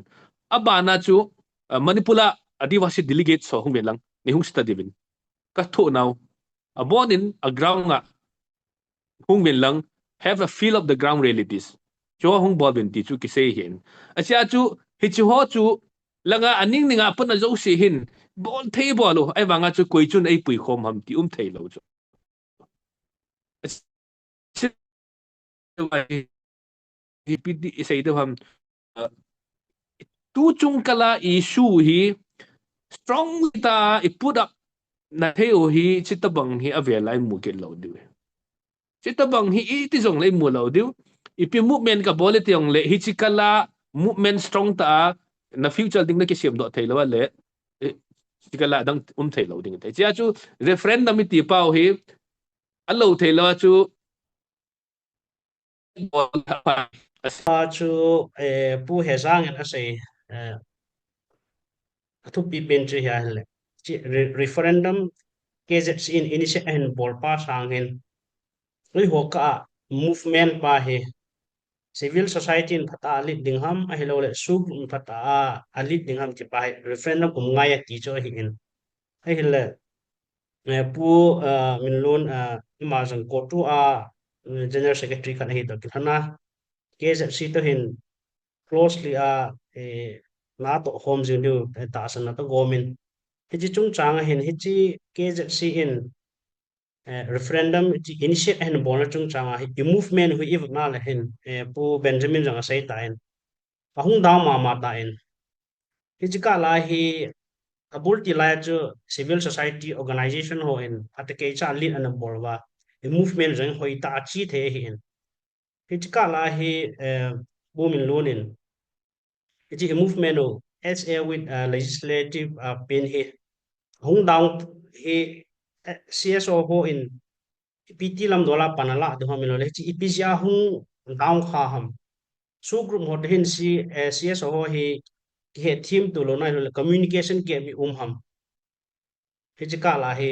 Aba na chu, Manipula Adivasi delegates so hung lang, ni hung study bin. Kato now, a born in a ground nga, hung lang, have a feel of the ground realities. Cho hung bol bin ti chu ki say hin. Asya chu, hichu ho chu, langa aning nga pa na zo si hin, bol thay bolo, ay mga chu koi chun ay pui khom ham ti thay lo chu. Hipiti isay daw ham, tu chung kala issue hi, strong ta iput up na theo hi chitabang hi avelay mukit lo diw. Chitabang hi itizong lay mo lo diw. Ipi movement ka bolet yung le hi chikala movement strong ta na future ding na kisim do thay lo le chikala dang thay lo ding tay. Siya chu referendum iti pao hi alo thay lo chu chu pu he sang en ase thu pi pen chi ya le referendum ke je in initiate en bol pa sang en lui ho ka movement pa he civil society in phata alit dingham a hello le sub phata alit dingham ki pa referendum kum ngai ti cho hi in a hele pu min lon ma jang ko tu general secretary kan hi to thana ke je si to hin closely na to home jing du ta san na to government hi chi chung chang hin hi chi ke je si in referendum initiate and bona chung chang hi movement hu if na le hin pu Benjamin jang sai ta in ahung daw ma ta in hi chi ka la hi abul ti la chu civil society organization ho in atake cha lit an borwa movement jang hoi ta chi the hi in hi chi ka la hi bu min lonin it is a movement of SA with legislative pen he hung down he CSO ho in PT lam dola panala do hamilo le chi ipisia hung down kha ham so group ho hin si CSO ho he team to lo na lo communication ke mi ham he chi ka la he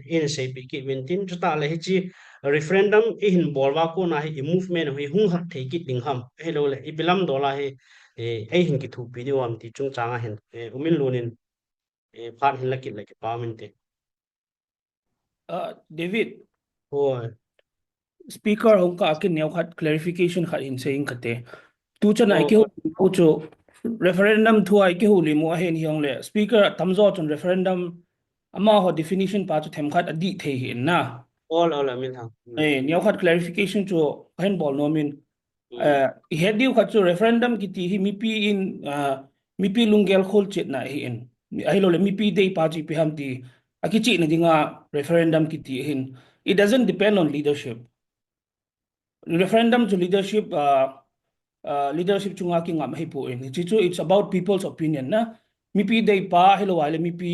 in se pi ki min tin ta le he chi referendum in bolwa ko na he movement ho hung hat the ki ding ham hello le ibilam dola he ai hin ki thu video am ti chung changa hin umin lunin phan hin lakit like pa min te David ho speaker hong ka akin nyaw khat clarification khat in saying khate tu chan ai ki ho chu referendum thu ai ki hu li mo hen hiong le speaker tamzo chun referendum ama ho definition pa chu them khat adi the hi na all min hang nyaw khat clarification chu hen bol no min he diu khat chu referendum ki ti hi mi pi in mi pi lungel khol chet na hi in ai lo le mi pi dei pa ji pi ham ti aki chi na dinga referendum ki ti hin it doesn't depend on leadership referendum to leadership leadership chunga ki ngam hi po in it's about people's opinion na mi pi dei pa hello wale mi pi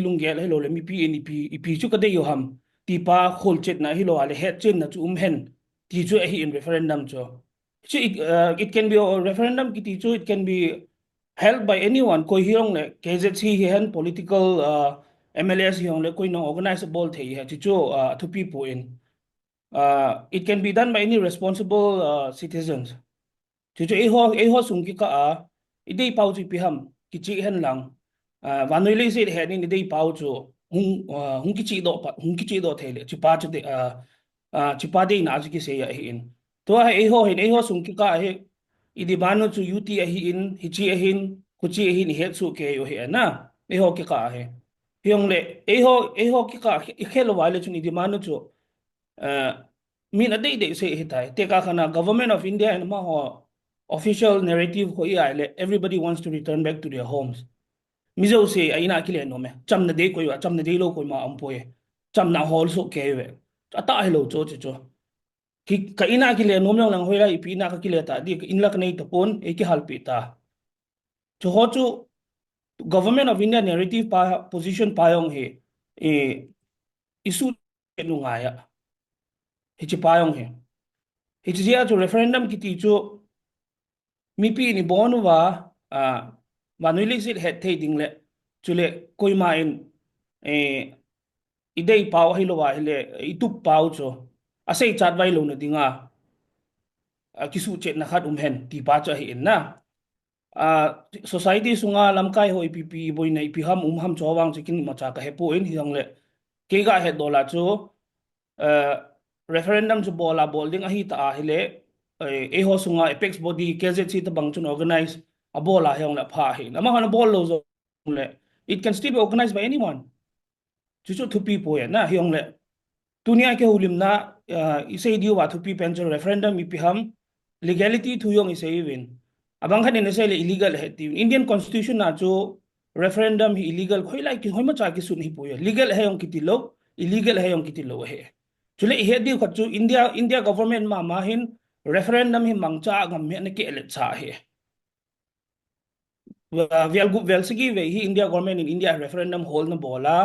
lungel hello le mi pi in pi chu ka dei yo ham ti pa khol chet na hello wale het chen na chu hen ti chu hi in referendum cho it can be a referendum ki ti chu it can be held by anyone ko hirong le KZC hi hen political MLS hiong le koi no organizable the ha chi chu to people in it can be done by any responsible citizens chu chu e ho sung ki ka idei pau chu pi ham ki chi hen lang vanoi le se he ni idei pau chu hung ki chi do the le chi pa chu de chi pa de na chu ki se ya hin to e ho sung ki ka he idi manu chu UT a hi in hi chi a hin ku chi a hin he chu ke yo he na e ho ki ka he hiong le e ho ki ka i khelo wa le chu ni di manu chu min a de se he tai te ka khana government of India and ma ho official narrative ko i le everybody wants to return back to their homes mizo se aina ki le no me cham na de ko yo cham na de lo ko ma am po ye cham na hol so ke we ata hello cho cho ki ka ina ki le nom lang hoila ipi na ka ki le ta di in lak nei tapon e ki hal pi ta cho ho chu government of India narrative pa position pa yong he e isu nu nga ya he chi pa yong he he chi ya chu referendum ki ti chu mi pi ni bon wa wa nu li sit het thei ding le chu le koi ma in e idei pau hi lo wa hi le itu pau chu asei chat vai lo na dinga kisu chet na khat hen ti pa cha hi in na society sunga lamkai hoi pp boi nei pi ham chawang chikin ma cha ka he po in hiang le ke ga he dola chu referendum chu bola bolding a hi ta hi le e ho sunga apex body kzc ta bang chun organize a bola hiang la pha hi na ma han bol lo zo le it can still be organized by anyone chu chu thu pi po ya na hiang le dunia ke hulim na isei diu wa thu pi pen chu referendum mi pi ham legality thu yong isei win abang khan ne sele illegal he ti Indian constitution na chu referendum hi illegal khoi lai ki hoi ma cha ki sun hi poya legal he yong ki lo illegal he yong ki lo he chule he di khat chu India government ma hin referendum hi mangcha ngam me ne ke le cha he vel sigi ve hi India government in India referendum hol na bola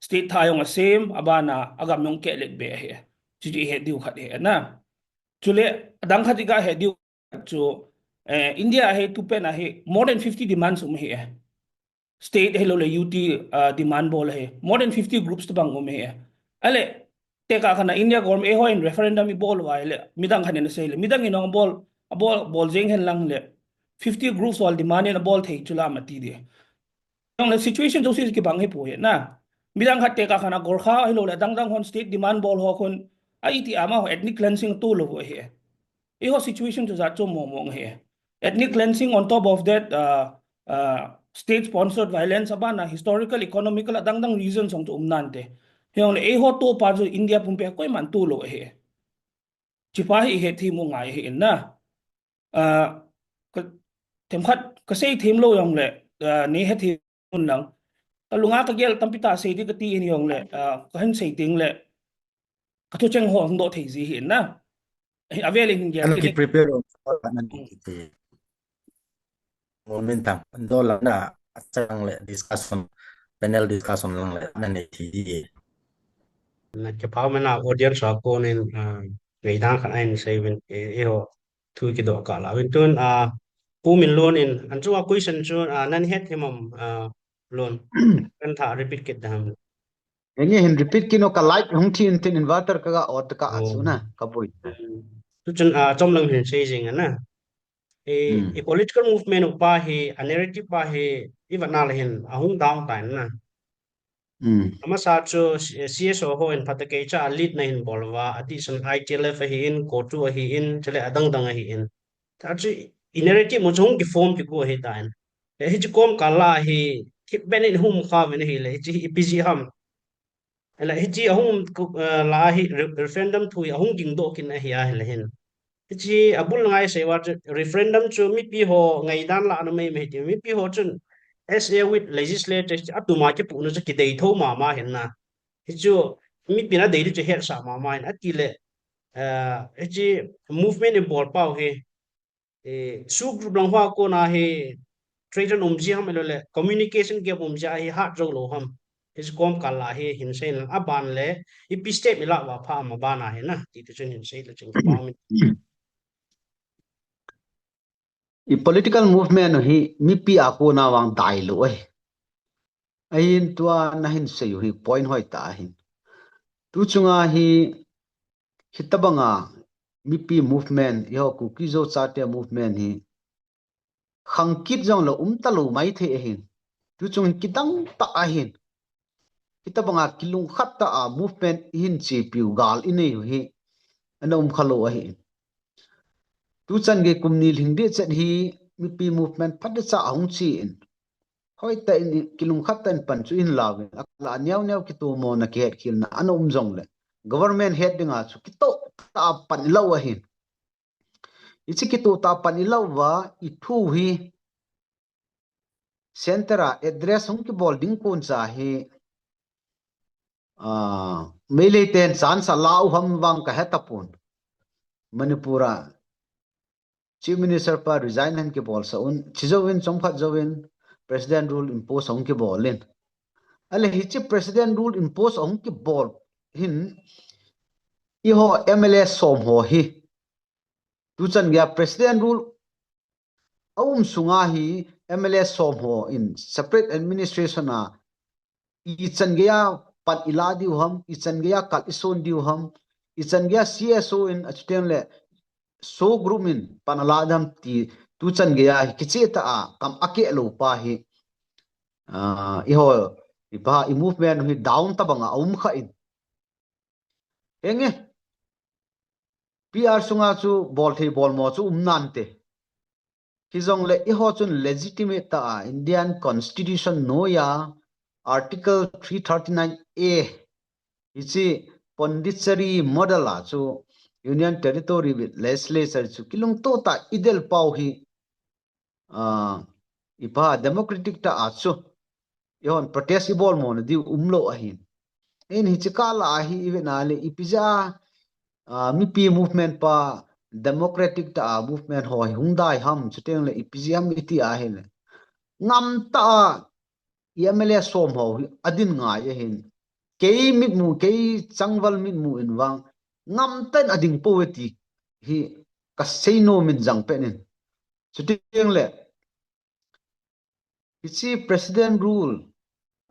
state tha yong a same abana agam yong ke le be he chi he di khat he na chule dang khat ga he di chu India he tu pen he more than 50 demands he state hello le UT demand bol he more than 50 groups to bang he ale te ka khana India government e ho in referendum i bol wa le midang khan ne se le midang inong bol jeng hen lang le 50 groups wal demand in bol thei chula mati de yong le situation jo si ki bang he po he na midang khat te ka khana gorkha hello le dang hon state demand bol ho khon ai ti ama ho ethnic cleansing to lo he e ho situation jo za cho mong he ethnic cleansing on top of that state sponsored violence abana historical economical dang reasons ong to umnante hiong le e ho to pa jo India pumpe koi man tu lo he chipa hi he thi mo ngai he na them khat ka sei thim lo yong le ni he thi mun lang lunga ka gel tampita sei di ka ti in yong le ka han sei ting le ka to cheng ho hong do thei ji hi na avele hin gel ano ki prepare on nan ki moment tang dola na chang le discussion panel discussion lang le nan ne thi di na ke pau mena audience ra ko nen ngai dang khan ai sei wen e ho thu ki do ka la wen tun pu min lon in an chu question chu nan het himam lon kan tha repeat ke dam Ini hin repeat kino ka light hung tin inverter ka ot ka oh asuna ka boy. tu chun chom lang hin sei jing na a political movement pa he a narrative pa he iwan na hin ahung down time na ama sa chu CSO ho in patake cha lead na hin bolwa ati sun ITLF hi in kotu hi in chale adang hi in ta chu narrative mo chung ki form ki ko he tan hi chi kom kala hi ki benin hum kha wen hi le chi PG ham la hi chi ahum la hi referendum thui ahung ging do kin a hi a le hin chi abul ngai se wa referendum chu mi pi ho ngai dan la no mai mai ti mi pi ho chun SA with legislature atuma ke pu no ki dei tho ma hin na hi chu mi pi na dei chu her sa ma in atile hi chi movement in bor pau he su group lang hwa ko na he trade umji ham le communication ke umja hi ha jo lo ham is kom kala he hin sen aban le ipi step ila wa pha ma bana he na ti tu chen hin sei le chen ki pa mi I political movement hi mi pi ako na wang dai lo eh. ain tua na hin sei hi point hoi ta hin tu chunga hi hitabanga mipi movement yo Kuki-Zo chate movement hi khangkit jong lo talu mai the hin tu chung kitang ta a hin hitabanga kilung khat ta a movement hin chi piu gal inei hi anom khalo a hin tu chan ge kumni lingde chat hi mipi movement phat cha aung chi in hoi ta in kilung khat tan pan chu in law la nyau nyau ki tu mo na ke khil na anom jong le government head dinga chu ki to ta pan lo a hin ichi ki tu ta pan lo wa I thu hi centera address hung ki bolding kon cha hi mele ten san sa lau ham wang ka hetapun manipura chief minister pa resign han ki bol sa un chizowin chongphat jowin president rule impose hung ki bolin ale hi chi president rule impose hung ki bol hin I ho MLA som ho hi tu chan gya president rule sunga hi MLA som ho in separate administration a I chan gya pat iladi ham I chan gya kal ison diu ham I chan gya CSO in achuten le so group in panaladam ti tu chan gya kiche ta a kam ake lo pa hi I ho I ba I movement hi down ta banga kha in enge PR sunga chu bol thei bol mo chu nan te hizong le I ho chun legitimate ta Indian constitution no ya article 339A ichi pondicherry model a chu union territory with legislature chu kilung to ta idel pau hi ipa democratic ta a chu yon protest ibol mon di umlo a hin in hi chikala a hi evena le ipija mi pi movement pa democratic ta movement hoi hungdai ham chuteng le ipjam iti a hin ngam ta MLA som ho adin nga ye hin kei mit mu kei changwal mit mu in wang ngam ten ading poeti hi ka seino min jang penin chuteng le hichi president rule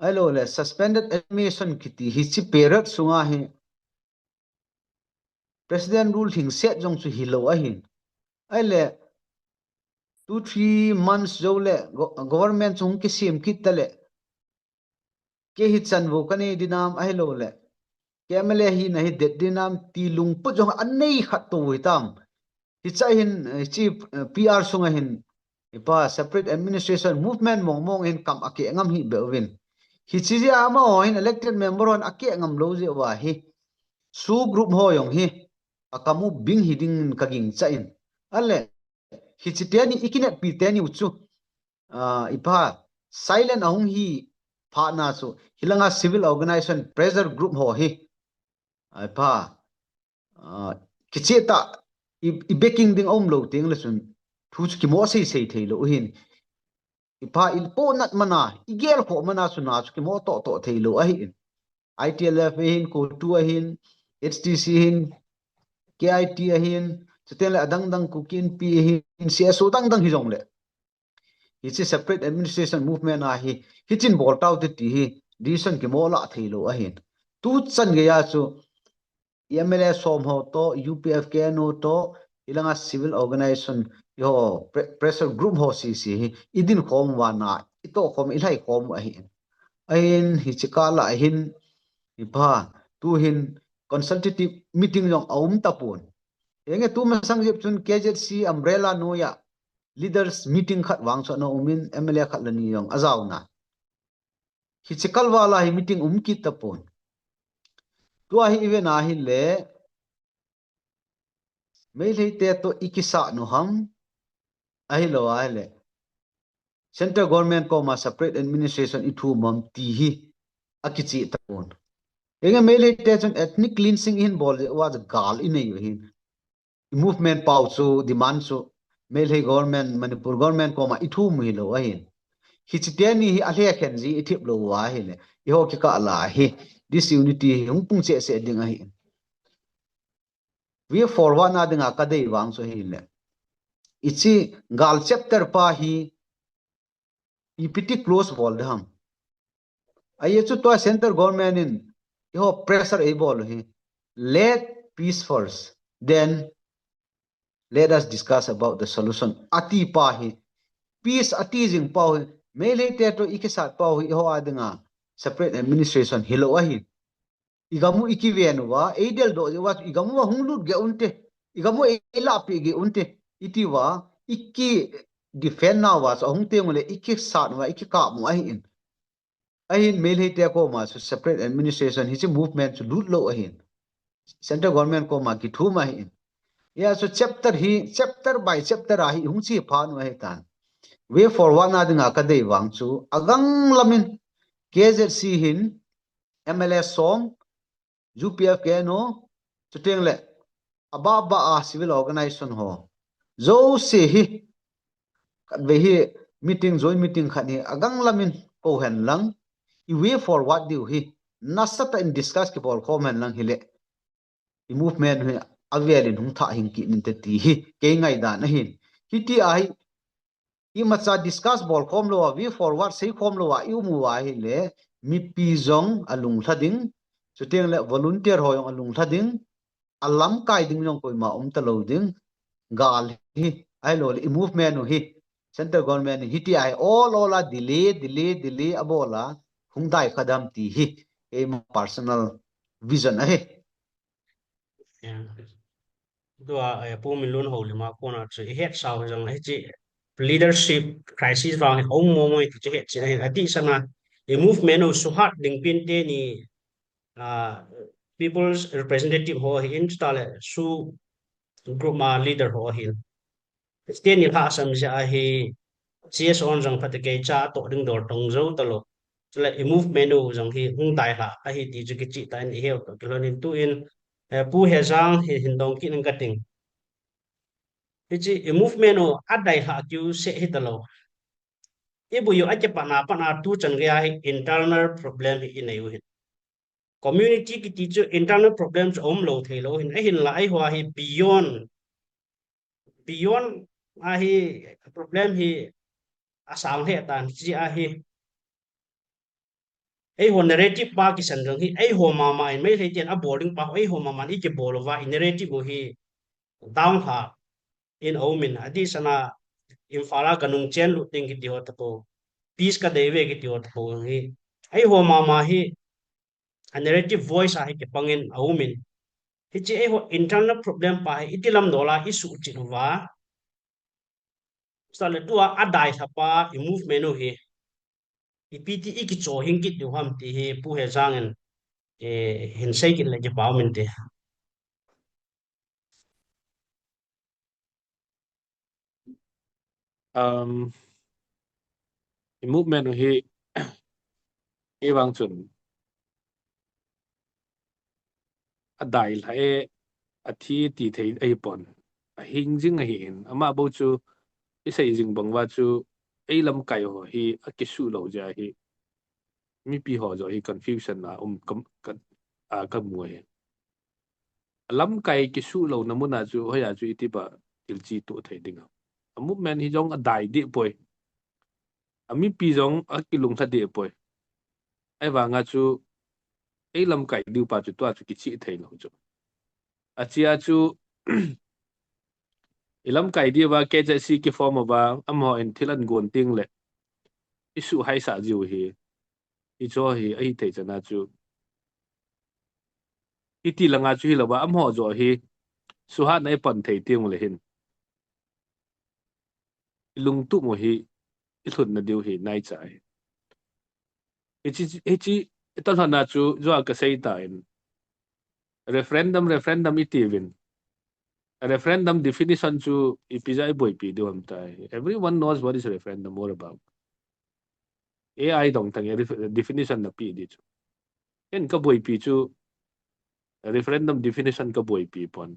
alo le suspended admission kiti hichi period sunga hi president rule thing set jong chu hi lo a hin ale 2-3 months jo le government chung ki sim kit tale ke hi chan wo kane dinam a lo le kemle hi na hi det dinam ti lung pu jong anei khat to witam hi cha hin chief PR sunga hin ipa separate administration movement mong mong in kam ake ngam hi bewin hi chi ja ma ho in elected member on ake ngam lo je wa hi su group ho yong hi akamu bing hiding kaging cha in ale hi chi te ni ikinet pi te ni uchu ipa silent ahung hi pha na chu hilanga civil organization pressure group ho hi ipa kicheta I backing ding lo ting le chun thu ki mo sei thei lo hin ipa il po nat mana igel ko mana chu na chu ki mo to thei lo a hin ITLF hin ko tu a hin HTC hin KIT a hin chuten le adang dang kukin pi hin CSO dang dang hi jong le it's a separate administration movement a hi hichin bol tau te ti hi decision ki mo la thei lo a hin tu chan ge ya chu MLA som ho to UPF ke no to ilanga civil organization yo pressure group ho si idin khom wa na ito khom ilai khom a hin ain hi chikala hin ipa tu hin consultative meeting jong aum tapun enge tu ma sang jep chun KZC umbrella no ya leaders meeting khat wang so no umin MLA khat lani yong azaw na hi chikal wala hi meeting ki tapun tu hi even a hi le mấy lấy te to ikisa no ham ai lo ai le central government ko ma separate administration ithu mam ti hi akichi tapon enga mấy lấy te chon ethnic cleansing in bol was gal in ei hin movement pau chu demand chu mấy lấy government manipur government ko ma ithu mu lo a hin hi chitiani hi ahle khen ji ithip lo wa hi le I ho ki ka la hi disunity hung pung che se ding a hi we forward na dinga ka dei wang so hi le ichi gal chapter pa hi ipiti close bol ham ai chu to center government in yo pressure ai bol hi let peace first, then let us discuss about the solution ati pa hi peace ati jing pa hi mele te to ikisat pa hi ho adanga separate administration hilo wa hi igamu ikiven wa eidel do wa igamu wa hunglut ge unte igamu ela pi ge unte iti wa ikki defend na wa so hungte ngole ikki sat wa ikki ka mu ahin ahin mele te ko ma so separate administration hi movement to lut lo ahin central government ko ma ki thu ma hin ya so chapter by chapter a hi hung chi pha no he tan way forward na dinga ka dei wang chu agang lamin KZC hin MLS som UPF ke no chuteng le aba a civil organization ho zo se hi kat ve hi meeting join meeting khat ni agang lamin ko hen lang I way forward diu hi nasata in discuss ki por comment lang hile I movement hi avelin hung tha hing ki nin te ti hi ke ngai da na hin hi ti ai I macha discuss bol khom lo way forward sei khom lo wa yu mu wa hi le mi pi zong alung thading chuteng le volunteer ho yong alung thading alam kai ding yong koi ma ta lo ding gal hi ai lo I movement hi center government hi ti ai all a delay abola hung dai khadam ti hi e personal vision ai Dua pu min lun ho lima ko na chu het sau jang hai chi leadership crisis wang ong mo mo ti het chi hai adi sana a movement of suhat ding pin te ni people's representative ho hi install su group ma leader ho hin ste ni kha sam ja hi cs on jang phat ke cha to ding dor tong zo ta lo chla a movement o jang hi hung dai la a hi ti chu ki chi ta ni he to kilonin tu in pu he jang hi hin dong ki nang kating Ichi movement o adai ha kyu se hitalo. Ibu yu aja pana tu changya hi internal problem hi inay uhin. Community ki ticho internal problems lo thelo hin ahin la ai hwa hi beyond ahi problem hi asang he tan chi ahi ai ho narrative pa ki sanjang hi ai ho mama in mai theten a boarding pa ai ho mama ni ke bolova narrative hi down ha in omin adi sana infala kanung chen lu ting ki diot po peace ka deve ki diot po hi ai ho mama hi a narrative voice a hi ke pangin aumin hi chi ai ho internal problem pa hi itilam dola isu chinuwa sale tua adai thapa I movement hi ipiti iki cho hingki tu ham ti hi pu he zangen hin sei ki le ke pau min te movement hi e wang chun adai la e athi ti thei ai pon a hing jing a hin ama bo chu isai jing bang wa chu ei lam kai ho hi a ki su lo ja hi mi pi ho jo hi confusion na kam ka muai lam kai ki su lo na mu na chu ho ya chu iti ba il chi tu thei ding a movement hi jong a dai di poi a mi pi jong a ki lung tha di poi ai wa nga chu ei lam kai diu pa chu to chu ki chi thei lo chu a chia chu ilam kai dia wa ke ja si ki form ba am ho in thilan gon ting le isu hai sa jiu hi I cho hi ai thei chana chu iti langa chu hi lawa am ho zo hi suha nai pan thei ting le hin lung tu mo hi ithun na diu hi nai chai ichi itan hana chu zo ka sei ta in referendum itivin a referendum definition chu ipizai boy pi do am tai everyone knows what is a referendum all about AI dong tang definition na pi di chu en ka boy pi chu referendum definition ka boy pi pon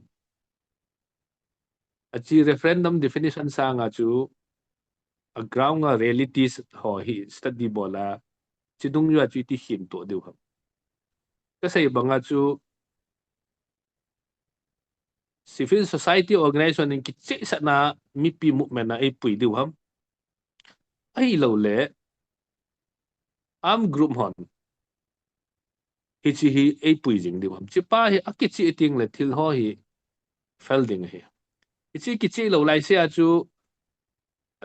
achi referendum definition sa nga chu a ground nga realities ho hi study bola chidung yu achi ti hin to deu ham kasi banga chu civil society organization in kitse sa na mi pi movement na ai pui deu ham ai lo le am group hon hi chi hi ei pui jing di mam chi pa hi akichi ting le thil ho hi felding hi chi kichi lo lai sia chu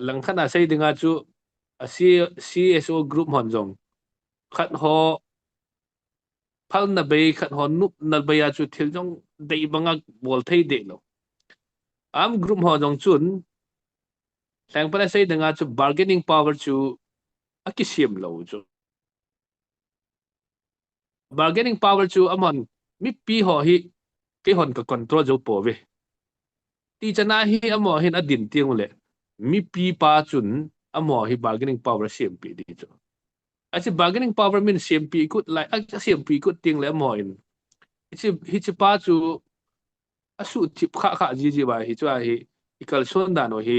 lang khana sei dinga chu a CSO group hon jong khat ho phal na bei khat ho nup na bei a chu thil jong dei banga bol thei de lo am group ho jong chun lang pa sei dinga chu bargaining power chu akisiam lo chu bargaining power chu amon mi pi ho hi ke hon ka control jo po ve ti chana hi amo hin adin tiang le mi pi pa chun amo hi bargaining power siam pi di chu asi bargaining power min siam pi kut lai a siam pi kut ting le amo in hi chi pa chu asu tip kha ji ba hi chu hi ikal son da no hi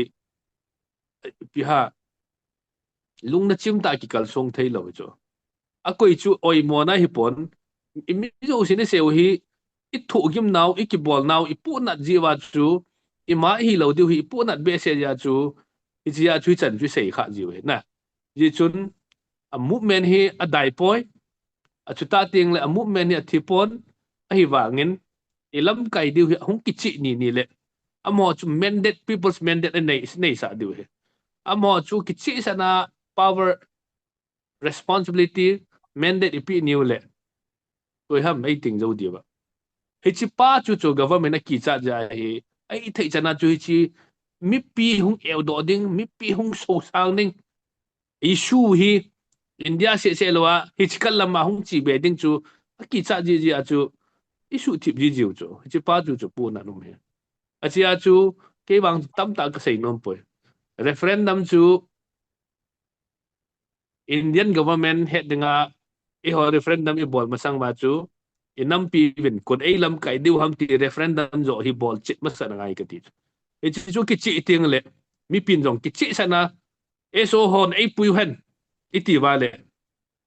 pi ha lung na chim ta ki kal song thei lo chu a koi chu oi mo na hi pon imi jo sin se hi i thu gim naw i ki bol naw i pu na ji wa chu i ma hi lo diu hi pu na be se ya chu i ji ya chu chan chu sei kha ji we na ji chun a movement hi a dai poi a chu ta ting le a movement hi a thi pon a hi wangin i lam kai diu hi hung ki chi ni le a mo chu mandate people's mandate nei sa diu he a mo chu ki chi sana power responsibility mandate ipi niu le tôi ham mấy tình dâu đi ba hi chi pa chu chu government ki cha ja hi ai thei chana chu hi chi mi pi hung el do ding mi pi hung so sang ding issue hi India se lo wa hi chi kal lama hung chi be ding chu ki cha ji a chu issue tip ji ji chu hi chi pa chu chu pu na no me a chi a chu ke bang tam ta ka sei nom poi referendum chu Indian government het dinga i ho referendum i bol masang ba chu inam pi vin kon ei lam kai diu ham ti referendum zo hi bol chit masa na ngai ka ti e chu ki chi ting le mi pin jong ki chi sana e so hon ei pui hen i ti va le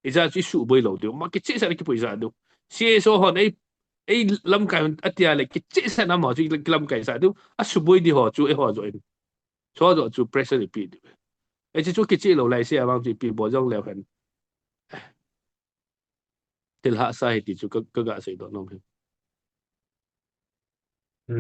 e ja chi su boi lo diu ma ki chi sana ki pui za du si e so hon ei lam kai atia le ki chi sana ma chu lam kai sa du a su boi di ho chu e ho zo in so zo chu pressure pi di e chu ki chi lo lai se awang chi pi bo jong le hen til ha sa hi ti chu ka ga sei do nom Ừ.